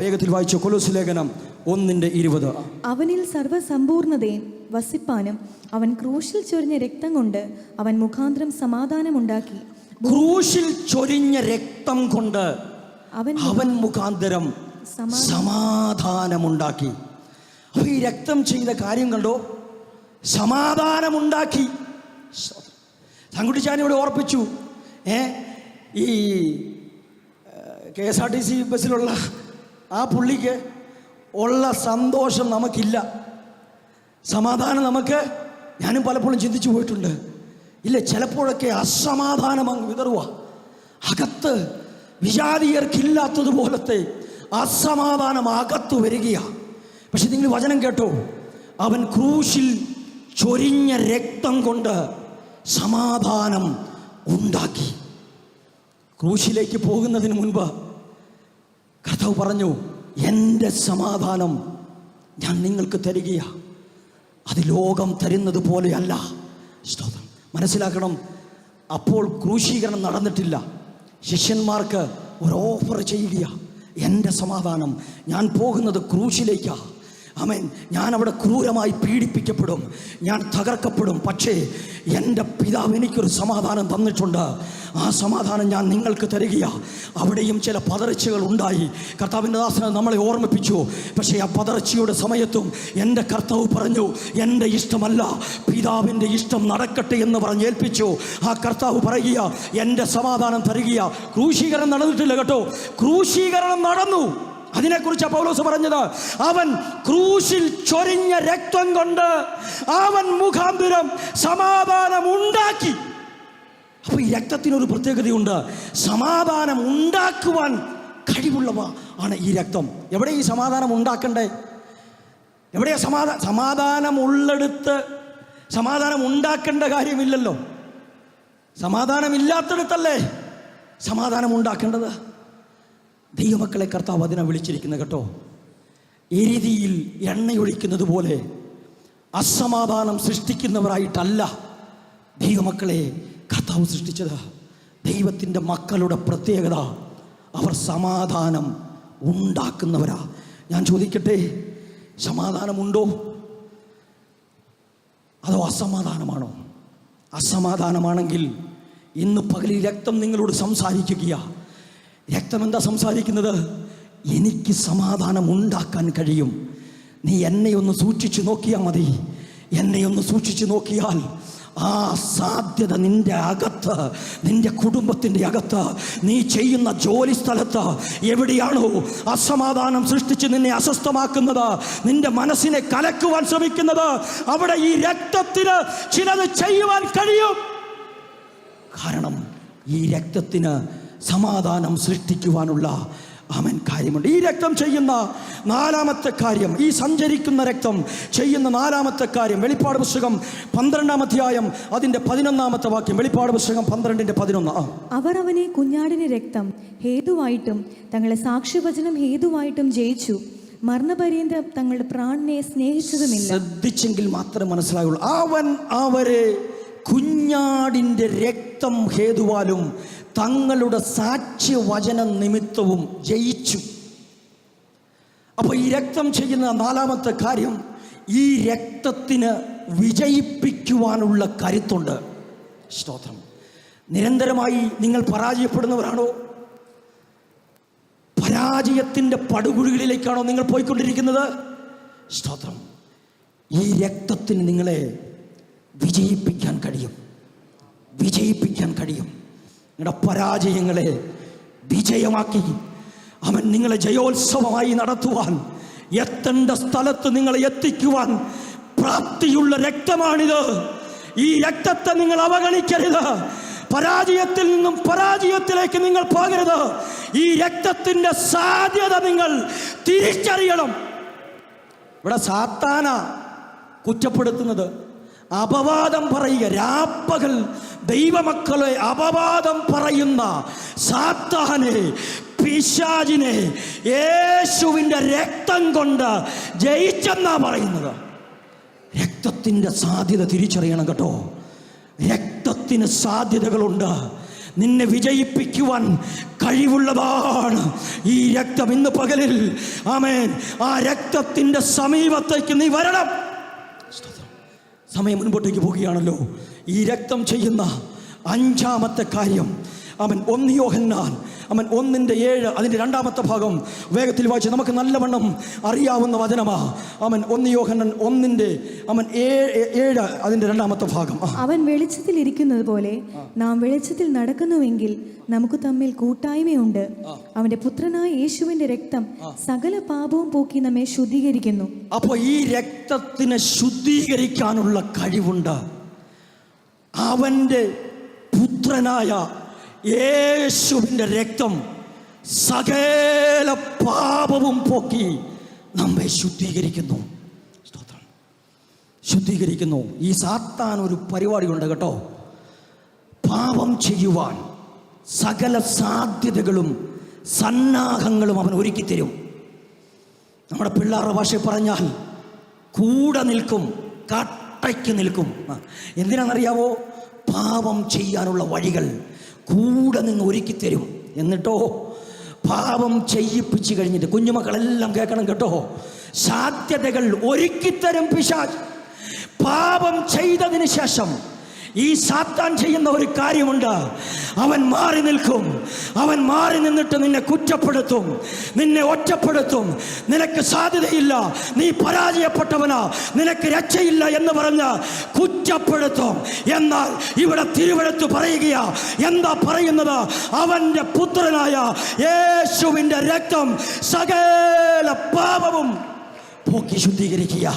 വേഗത്തിൽ വായിച്ചു. കൊലോസ്യ ലേഖനം 1:20. അവനിൽ സർവ്വസമ്പൂർണതയും വസിപ്പാനും അവൻ ക്രൂശിൽ ചൊരിഞ്ഞ രക്തം കൊണ്ട് അവൻ മുഖാന്തരം സമാധാനമുണ്ടാക്കി. ക്രൂശിൽ ചൊരിഞ്ഞ രക്തം കൊണ്ട് അവൻ മുഖാന്തരം സമാധാനമുണ്ടാക്കി. അപ്പൊ ഈ രക്തം ചെയ്ത കാര്യം കണ്ടോ? സമാധാനമുണ്ടാക്കി. തങ്കുട്ടിച്ചാൻ ഇവിടെ ഓർപ്പിച്ചു, ഈ KSRTC ബസ്സിലുള്ള ആ പുള്ളിക്ക് ഉള്ള സന്തോഷം നമുക്കില്ല, സമാധാനം നമുക്ക്, ഞാനും പലപ്പോഴും ചിന്തിച്ചു പോയിട്ടുണ്ട്. ഇല്ല, ചിലപ്പോഴൊക്കെ അസമാധാനം അങ്ങ് വിതറുക. അകത്ത് വിജാതീയർക്കില്ലാത്തതുപോലത്തെ അസമാധാനം അകത്ത് വരികയാണ്. പക്ഷെ നിങ്ങൾ വചനം കേട്ടോ, അവൻ ക്രൂശിൽ ചൊരിഞ്ഞ രക്തം കൊണ്ട് സമാധാനം ഉണ്ടാക്കി. ക്രൂശിലേക്ക് പോകുന്നതിന് മുൻപ് കർത്താവ് പറഞ്ഞു, എൻ്റെ സമാധാനം ഞാൻ നിങ്ങൾക്ക് തരികയാ, അത് ലോകം തരുന്നത് പോലെയല്ല. സ്തോത്രം. മനസ്സിലാക്കണം, അപ്പോൾ ക്രൂശീകരണം നടന്നിട്ടില്ല. ശിഷ്യന്മാർക്ക് ഒരു ഓഫർ ചെയ്യുക, എൻ്റെ സമാധാനം, ഞാൻ പോകുന്നത് ക്രൂശിലേക്കാ. ആമേൻ. ഞാൻ അവിടെ ക്രൂരമായി പീഡിപ്പിക്കപ്പെടും, ഞാൻ തകർക്കപ്പെടും. പക്ഷേ എൻ്റെ പിതാവ് എനിക്കൊരു സമാധാനം തന്നിട്ടുണ്ട്. ആ സമാധാനം ഞാൻ നിങ്ങൾക്ക് തരികയാണ്. അവിടെയും ചില പതർച്ചകൾ ഉണ്ടായി. കർത്താവിൻ്റെ ദാസനെ നമ്മളെ ഓർമ്മിപ്പിച്ചു. പക്ഷേ ആ പതർച്ചയുടെ സമയത്തും എൻ്റെ കർത്താവ് പറഞ്ഞു, എൻ്റെ ഇഷ്ടമല്ല, പിതാവിൻ്റെ ഇഷ്ടം നടക്കട്ടെ എന്ന് പറഞ്ഞ് ഏൽപ്പിച്ചു. ആ കർത്താവ് പറയുക, എൻ്റെ സമാധാനം തരിക. ക്രൂശീകരണം നടന്നിട്ടില്ല കേട്ടോ, ക്രൂശീകരണം നടന്നു. അതിനെക്കുറിച്ച് പൗലോസ് പറഞ്ഞത്, അവൻ ക്രൂശിൽ ചൊരിഞ്ഞ രക്തം കൊണ്ട് അവൻ മുഖാന്തരം സമാധാനം ഉണ്ടാക്കി. അപ്പോൾ ഈ രക്തത്തിനൊരു പ്രത്യേകതയുണ്ട്. സമാധാനം ഉണ്ടാക്കുവാൻ കഴിവുള്ളവ ആണ് ഈ രക്തം. എവിടെ ഈ സമാധാനം ഉണ്ടാക്കണ്ടേ? എവിടെയാ സമാധാനം ഉള്ളിടത്ത് സമാധാനം ഉണ്ടാക്കേണ്ട കാര്യമില്ലല്ലോ. സമാധാനമില്ലാത്തടത്തല്ലേ സമാധാനം ഉണ്ടാക്കേണ്ടത്? ദൈവമക്കളെ കർത്താവ് അതിനെ വിളിച്ചിരിക്കുന്നത് കേട്ടോ. എരിതിയിൽ എണ്ണയൊഴിക്കുന്നത് പോലെ അസമാധാനം സൃഷ്ടിക്കുന്നവരായിട്ടല്ല ദൈവമക്കളെ കർത്താവ് സൃഷ്ടിച്ചത്. ദൈവത്തിൻ്റെ മക്കളുടെ പ്രത്യേകത അവർ സമാധാനം ഉണ്ടാക്കുന്നവരാ. ഞാൻ ചോദിക്കട്ടെ, സമാധാനമുണ്ടോ അതോ അസമാധാനമാണോ? അസമാധാനമാണെങ്കിൽ ഇന്ന് പകലിൽ രക്തം നിങ്ങളോട് സംസാരിക്കുകയാ. രക്തം എന്താ സംസാരിക്കുന്നത്? എനിക്ക് സമാധാനം ഉണ്ടാക്കാൻ കഴിയും. നീ എന്നെ ഒന്ന് സൂക്ഷിച്ചു നോക്കിയാൽ മതി. എന്നെ ഒന്ന് സൂക്ഷിച്ചു നോക്കിയാൽ ആ സാധ്യത നിന്റെ അകത്ത്, നിന്റെ കുടുംബത്തിൻ്റെ അകത്ത്, നീ ചെയ്യുന്ന ജോലി സ്ഥലത്ത് എവിടെയാണോ അസമാധാനം സൃഷ്ടിച്ച് നിന്നെ അസ്വസ്ഥമാക്കുന്നത്, നിന്റെ മനസ്സിനെ കലക്കുവാൻ ശ്രമിക്കുന്നത്, അവിടെ ഈ രക്തത്തിന് ചിലത് ചെയ്യുവാൻ കഴിയും. കാരണം ഈ രക്തത്തിന് സമാധാനം സൃഷ്ടിക്കുവാനുള്ള കാര്യമുണ്ട്. ഈ രക്തം ചെയ്യുന്ന നാലാമത്തെ കാര്യം, ഈ സഞ്ചരിക്കുന്ന രക്തം ചെയ്യുന്ന നാലാമത്തെ കാര്യം, വെളിപ്പാട് പുസ്തകം 12-ാം അധ്യായം അതിൻ്റെ 11-ാമത്തെ വാക്യം. വെളിപ്പാട് പുസ്തകം 12:11. അവർ അവനെ കുഞ്ഞാടിന് രക്തം ഹേതുവായിട്ടും തങ്ങളെ സാക്ഷ്യവചനം ഹേതുവായിട്ടും ജയിച്ചു, മരണപര്യന്തം തങ്ങളുടെ പ്രാണനെ സ്നേഹിച്ചതുമില്ല. ശ്രദ്ധിച്ചെങ്കിൽ മാത്രമേ മനസ്സിലായുള്ളൂ. അവൻ അവരെ കുഞ്ഞാടിൻ്റെ രക്തം ഹേതുവാലും തങ്ങളുടെ സാക്ഷ്യവചന നിമിത്തവും ജയിച്ചു. അപ്പോൾ ഈ രക്തം ചെയ്യുന്ന നാലാമത്തെ കാര്യം, ഈ രക്തത്തിന് വിജയിപ്പിക്കുവാനുള്ള കരുത്തുണ്ട്. സ്തോത്രം. നിരന്തരമായി നിങ്ങൾ പരാജയപ്പെടുന്നവരാണോ? പരാജയത്തിൻ്റെ പടുകുഴികളിലേക്കാണോ നിങ്ങൾ പോയിക്കൊണ്ടിരിക്കുന്നത്? സ്തോത്രം. ഈ രക്തത്തിന് നിങ്ങളെ വിജയിപ്പിക്കാൻ കഴിയും. വിജയിപ്പിക്കാൻ കഴിയും. നിങ്ങളുടെ പരാജയങ്ങളെ വിജയമാക്കി അവൻ നിങ്ങളെ ജയോത്സവമായി നടത്തുവാൻ, എത്തേണ്ട സ്ഥലത്ത് നിങ്ങളെ എത്തിക്കുവാൻ പ്രാപ്തിയുള്ള രക്തമാണിത്. ഈ രക്തത്തെ നിങ്ങൾ അവഗണിക്കരുത്. പരാജയത്തിൽ നിന്നും പരാജയത്തിലേക്ക് നിങ്ങൾ പോകരുത്. ഈ രക്തത്തിൻ്റെ സാധ്യത നിങ്ങൾ തിരിച്ചറിയണം. ഇവിടെ സാത്താന കുറ്റപ്പെടുത്തുന്നത്, അപവാദം പറയുക, രാപ്പകൽ ദൈവമക്കളെ അപവാദം പറയുന്ന സാത്താനെ, പിശാചിനെ യേശുവിൻ്റെ രക്തം കൊണ്ട് ജയിച്ചെന്നാ പറയുന്നത്. രക്തത്തിൻ്റെ സാധ്യത തിരിച്ചറിയണം കേട്ടോ. രക്തത്തിന് സാധ്യതകളുണ്ട്. നിന്നെ വിജയിപ്പിക്കുവാൻ കഴിവുള്ളതാണ് ഈ രക്തം. ഇന്ന് പകലിൽ ആമേൻ, ആ രക്തത്തിൻ്റെ സമീപത്തേക്ക് നീ വരണം. സമയം മുൻപോട്ടേക്ക് പോവുകയാണല്ലോ. ഈ രക്തം ചെയ്യുന്ന അഞ്ചാമത്തെ കാര്യം, അവൻ 1 യോഹന്നാൻ 1:7 അതിൻ്റെ 2-ാമത്തെ ഭാഗം വേഗത്തിൽ വായിച്ച് നമുക്ക് നല്ലവണ്ണം അറിയാവുന്ന വചനമാ. 1 യോഹന്നാൻ 1:7 അതിൻ്റെ 2-ാമത്തെ ഭാഗം. അവൻ വെളിച്ചത്തിൽ ഇരിക്കുന്നത് പോലെ നാം വെളിച്ചത്തിൽ നടക്കുന്നുവെങ്കിൽ നമുക്ക് തമ്മിൽ കൂട്ടായ്മയുണ്ട്. അവന്റെ പുത്രനായ യേശുവിന്റെ രക്തം സകല പാപവും പോക്കി നമ്മെ ശുദ്ധീകരിക്കുന്നു. അപ്പോൾ ഈ രക്തത്തിനെ ശുദ്ധീകരിക്കാനുള്ള കഴിവുണ്ട്. അവന്റെ പുത്രനായ യേശുവിൻ്റെ രക്തം സകല പാപവും പോക്കി നമ്മെ ശുദ്ധീകരിക്കുന്നു. സ്തോത്രം. ശുദ്ധീകരിക്കുന്നു. ഈ സാത്താൻ ഒരു പരിപാടിയുണ്ട് കേട്ടോ. പാപം ചെയ്യുവാൻ സകല സാധ്യതകളും സന്നാഹങ്ങളും അവൻ ഒരുക്കിത്തരും. നമ്മുടെ പിള്ളേരുടെ ഭാഷയിൽ പറഞ്ഞാൽ കൂടെ നിൽക്കും, കട്ടയ്ക്ക് നിൽക്കും. എന്തിനാണെന്നറിയാവോ? പാപം ചെയ്യാനുള്ള വഴികൾ കൂടെ നിന്ന് ഒരുക്കിത്തരും. എന്നിട്ടോ പാപം ചെയ്യിപ്പിച്ച് കഴിഞ്ഞിട്ട്, കുഞ്ഞുമക്കളെല്ലാം കേൾക്കണം കേട്ടോ, സാധ്യതകൾ ഒരുക്കിത്തരും പിശാച്. പാപം ചെയ്തതിന് ശേഷം ഈ സാത്താൻ ചെയ്യുന്ന ഒരു കാര്യമുണ്ട്. അവൻ മാറി നിൽക്കും. അവൻ മാറി നിന്നിട്ട് നിന്നെ കുറ്റപ്പെടുത്തും, നിന്നെ ഒറ്റപ്പെടുത്തും. നിനക്ക് സാധ്യതയില്ല, നീ പരാജയപ്പെട്ടവനാ, നിനക്ക് രക്ഷയില്ല എന്ന് പറഞ്ഞ് കുറ്റപ്പെടുത്തും. എന്നാൽ ഇവിടെ തിരുവെഴുത്ത് പറയുകയാ, എന്താ പറയുന്നത്? അവന്റെ പുത്രനായ യേശുവിൻ്റെ രക്തം സകല പാപവും പോക്കി ശുദ്ധീകരിക്കുക.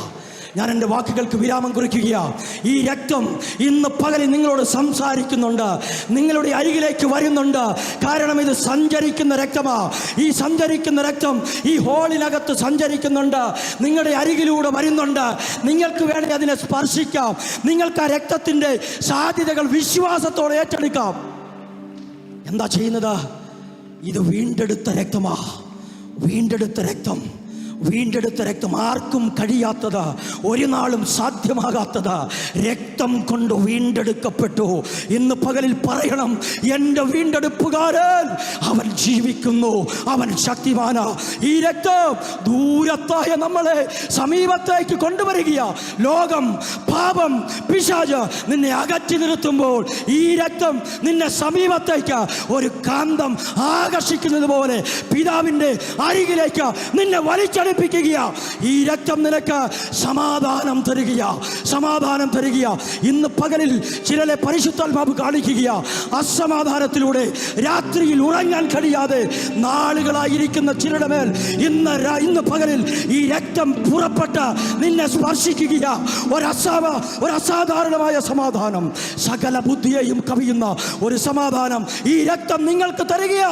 ഞാൻ എൻ്റെ വാക്കുകൾക്ക് വിരാമം കുറിക്കുകയാണ്. ഈ രക്തം ഇന്ന് പകലിൽ നിങ്ങളോട് സംസാരിക്കുന്നുണ്ട്, നിങ്ങളുടെ അരികിലേക്ക് വരുന്നുണ്ട്. കാരണം ഇത് സഞ്ചരിക്കുന്ന രക്തമാണ്. ഈ സഞ്ചരിക്കുന്ന രക്തം ഈ ഹോളിനകത്ത് സഞ്ചരിക്കുന്നുണ്ട്, നിങ്ങളുടെ അരികിലൂടെ വരുന്നുണ്ട്. നിങ്ങൾക്ക് വേണ്ടി അതിനെ സ്പർശിക്കാം. നിങ്ങൾക്ക് ആ രക്തത്തിൻ്റെ സാധ്യതകൾ വിശ്വാസത്തോടെ ഏറ്റെടുക്കാം. എന്താ ചെയ്യുന്നത്? ഇത് വീണ്ടെടുത്ത രക്തമാ. വീണ്ടെടുത്ത രക്തം, വീണ്ടെടുത്ത രക്തം. ആർക്കും കഴിയാത്തത്, ഒരു നാളും സാധ്യമാകാത്തത് രക്തം കൊണ്ട് വീണ്ടെടുക്കപ്പെട്ടു. ഇന്ന് പകലിൽ പറയണം, എൻ്റെ വീണ്ടെടുപ്പുകാരൻ അവൻ ജീവിക്കുന്നു, അവൻ ശക്തിമാനാ. ഈ രക്തം ദൂരത്തായ നമ്മളെ സമീപത്തേക്ക് കൊണ്ടുവരികയാ. ലോകം, പാപം, പിശാച് നിന്നെ അകറ്റി നിർത്തുമ്പോൾ ഈ രക്തം നിന്നെ സമീപത്തേക്ക് ഒരു കാന്തം ആകർഷിക്കുന്നത് പോലെ പിതാവിൻ്റെ അരികിലേക്ക് നിന്നെ വലിച്ചെടുക്കും. ഈ രക്തം നിനക്ക് സമാധാനം തരികയാ, സമാധാനം തരികയാ. ഇന്ന് പകലിൽ ചിലരെ പരിശുദ്ധാത്മാവ് കാണിക്കുകയാ. അസമാധാനത്തിലൂടെ രാത്രിയിൽ ഉറങ്ങാൻ കഴിയാതെ നാളുകളായിരിക്കുന്ന ചിലരുടെ മേൽ ഇന്ന് പകലിൽ ഈ രക്തം പുറപ്പെട്ട് നിന്നെ സ്പർശിക്കുകയാ. ഒരു അസാധാരണമായ സമാധാനം, സകല ബുദ്ധിയെയും കവിയുന്ന ഒരു സമാധാനം ഈ രക്തം നിങ്ങൾക്ക് തരികയാ.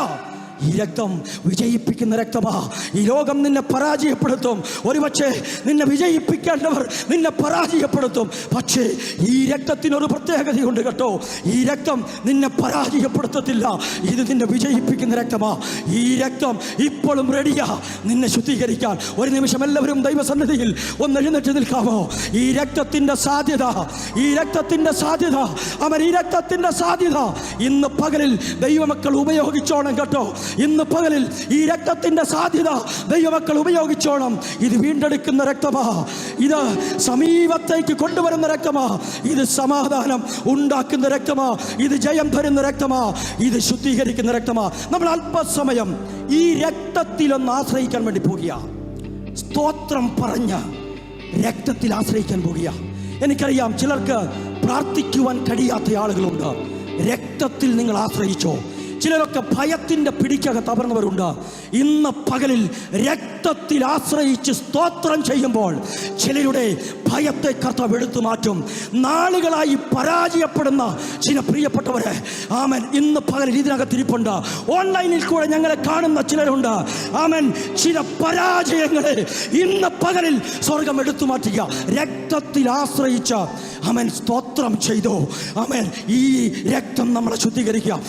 ഈ രക്തം വിജയിപ്പിക്കുന്ന രക്തമാ. ഈ ലോകം നിന്നെ പരാജയപ്പെടുത്തും, ഒരുപക്ഷെ നിന്നെ വിജയിപ്പിക്കേണ്ടവർ നിന്നെ പരാജയപ്പെടുത്തും. പക്ഷേ ഈ രക്തത്തിനൊരു പ്രത്യേകതയുണ്ട് കേട്ടോ. ഈ രക്തം നിന്നെ പരാജയപ്പെടുത്തത്തില്ല, ഇത് നിന്നെ വിജയിപ്പിക്കുന്ന രക്തമാ. ഈ രക്തം ഇപ്പോഴും റെഡിയാ നിന്നെ ശുദ്ധീകരിക്കാൻ. ഒരു നിമിഷം എല്ലാവരും ദൈവസന്നിധിയിൽ ഒന്ന് എഴുന്നേറ്റ് നിൽക്കാമോ? ഈ രക്തത്തിൻ്റെ സാധ്യത, ഈ രക്തത്തിൻ്റെ സാധ്യത, അവൻ ഈ രക്തത്തിൻ്റെ സാധ്യത ഇന്ന് പകലിൽ ദൈവമക്കൾ ഉപയോഗിച്ചോണം കേട്ടോ. ഇന്ന് പകലിൽ ഈ രക്തത്തിൻ്റെ സാധ്യത ദൈവമക്കൾ ഉപയോഗിച്ചോണം. ഇത് വീണ്ടെടുക്കുന്ന രക്തമാ, ഇത് സമീപത്തേക്ക് കൊണ്ടുവരുന്ന രക്തമാ, ഇത് സമാധാനം ഉണ്ടാക്കുന്ന രക്തമാ, ഇത് ജയം തരുന്ന രക്തമാ, ഇത് ശുദ്ധീകരിക്കുന്ന രക്തമാ. നമ്മൾ അല്പസമയം ഈ രക്തത്തിലൊന്ന് ആശ്രയിക്കാൻ വേണ്ടി പോകുക. സ്തോത്രം പറഞ്ഞ് രക്തത്തിൽ ആശ്രയിക്കാൻ പോകുക. എനിക്കറിയാം ചിലർക്ക് പ്രാർത്ഥിക്കുവാൻ കഴിയാത്ത ആളുകളുണ്ട്. രക്തത്തിൽ നിങ്ങൾ ആശ്രയിച്ചോ. ചിലരൊക്കെ ഭയത്തിൻ്റെ പിടിക്കകത്ത് അമർന്നവരുണ്ട്. ഇന്ന് പകലിൽ രക്തത്തിൽ ആശ്രയിച്ച് സ്തോത്രം ചെയ്യുമ്പോൾ ചിലരുടെ ഭയത്തെ കർത്താവ് എടുത്തു മാറ്റും. നാളുകളായി പരാജയപ്പെടുന്ന ചില പ്രിയപ്പെട്ടവരെ ആമൻ ഇന്ന് പകലിൽ ഇതിനകത്തിരിപ്പുണ്ട്. ഓൺലൈനിൽ കൂടെ ഞങ്ങളെ കാണുന്ന ചിലരുണ്ട്. ആമൻ ചില പരാജയങ്ങളെ ഇന്ന് പകലിൽ സ്വർഗം എടുത്തു മാറ്റുക. രക്തത്തിൽ ആശ്രയിച്ച് ആമൻ സ്തോത്രം ചെയ്തു. ആമൻ ഈ രക്തം നമ്മളെ ശുദ്ധീകരിക്കുക.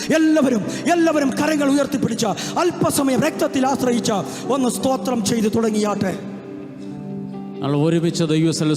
എല്ലാവരും കരങ്ങൾ ഉയർത്തിപ്പിടിച്ച അല്പസമയം രക്തത്തിൽ ആശ്രയിച്ച ഒന്ന് സ്തോത്രം ചെയ്ത് തുടങ്ങിയാട്ടെ. ഒരുമിച്ച് ദൈവത്തിൽ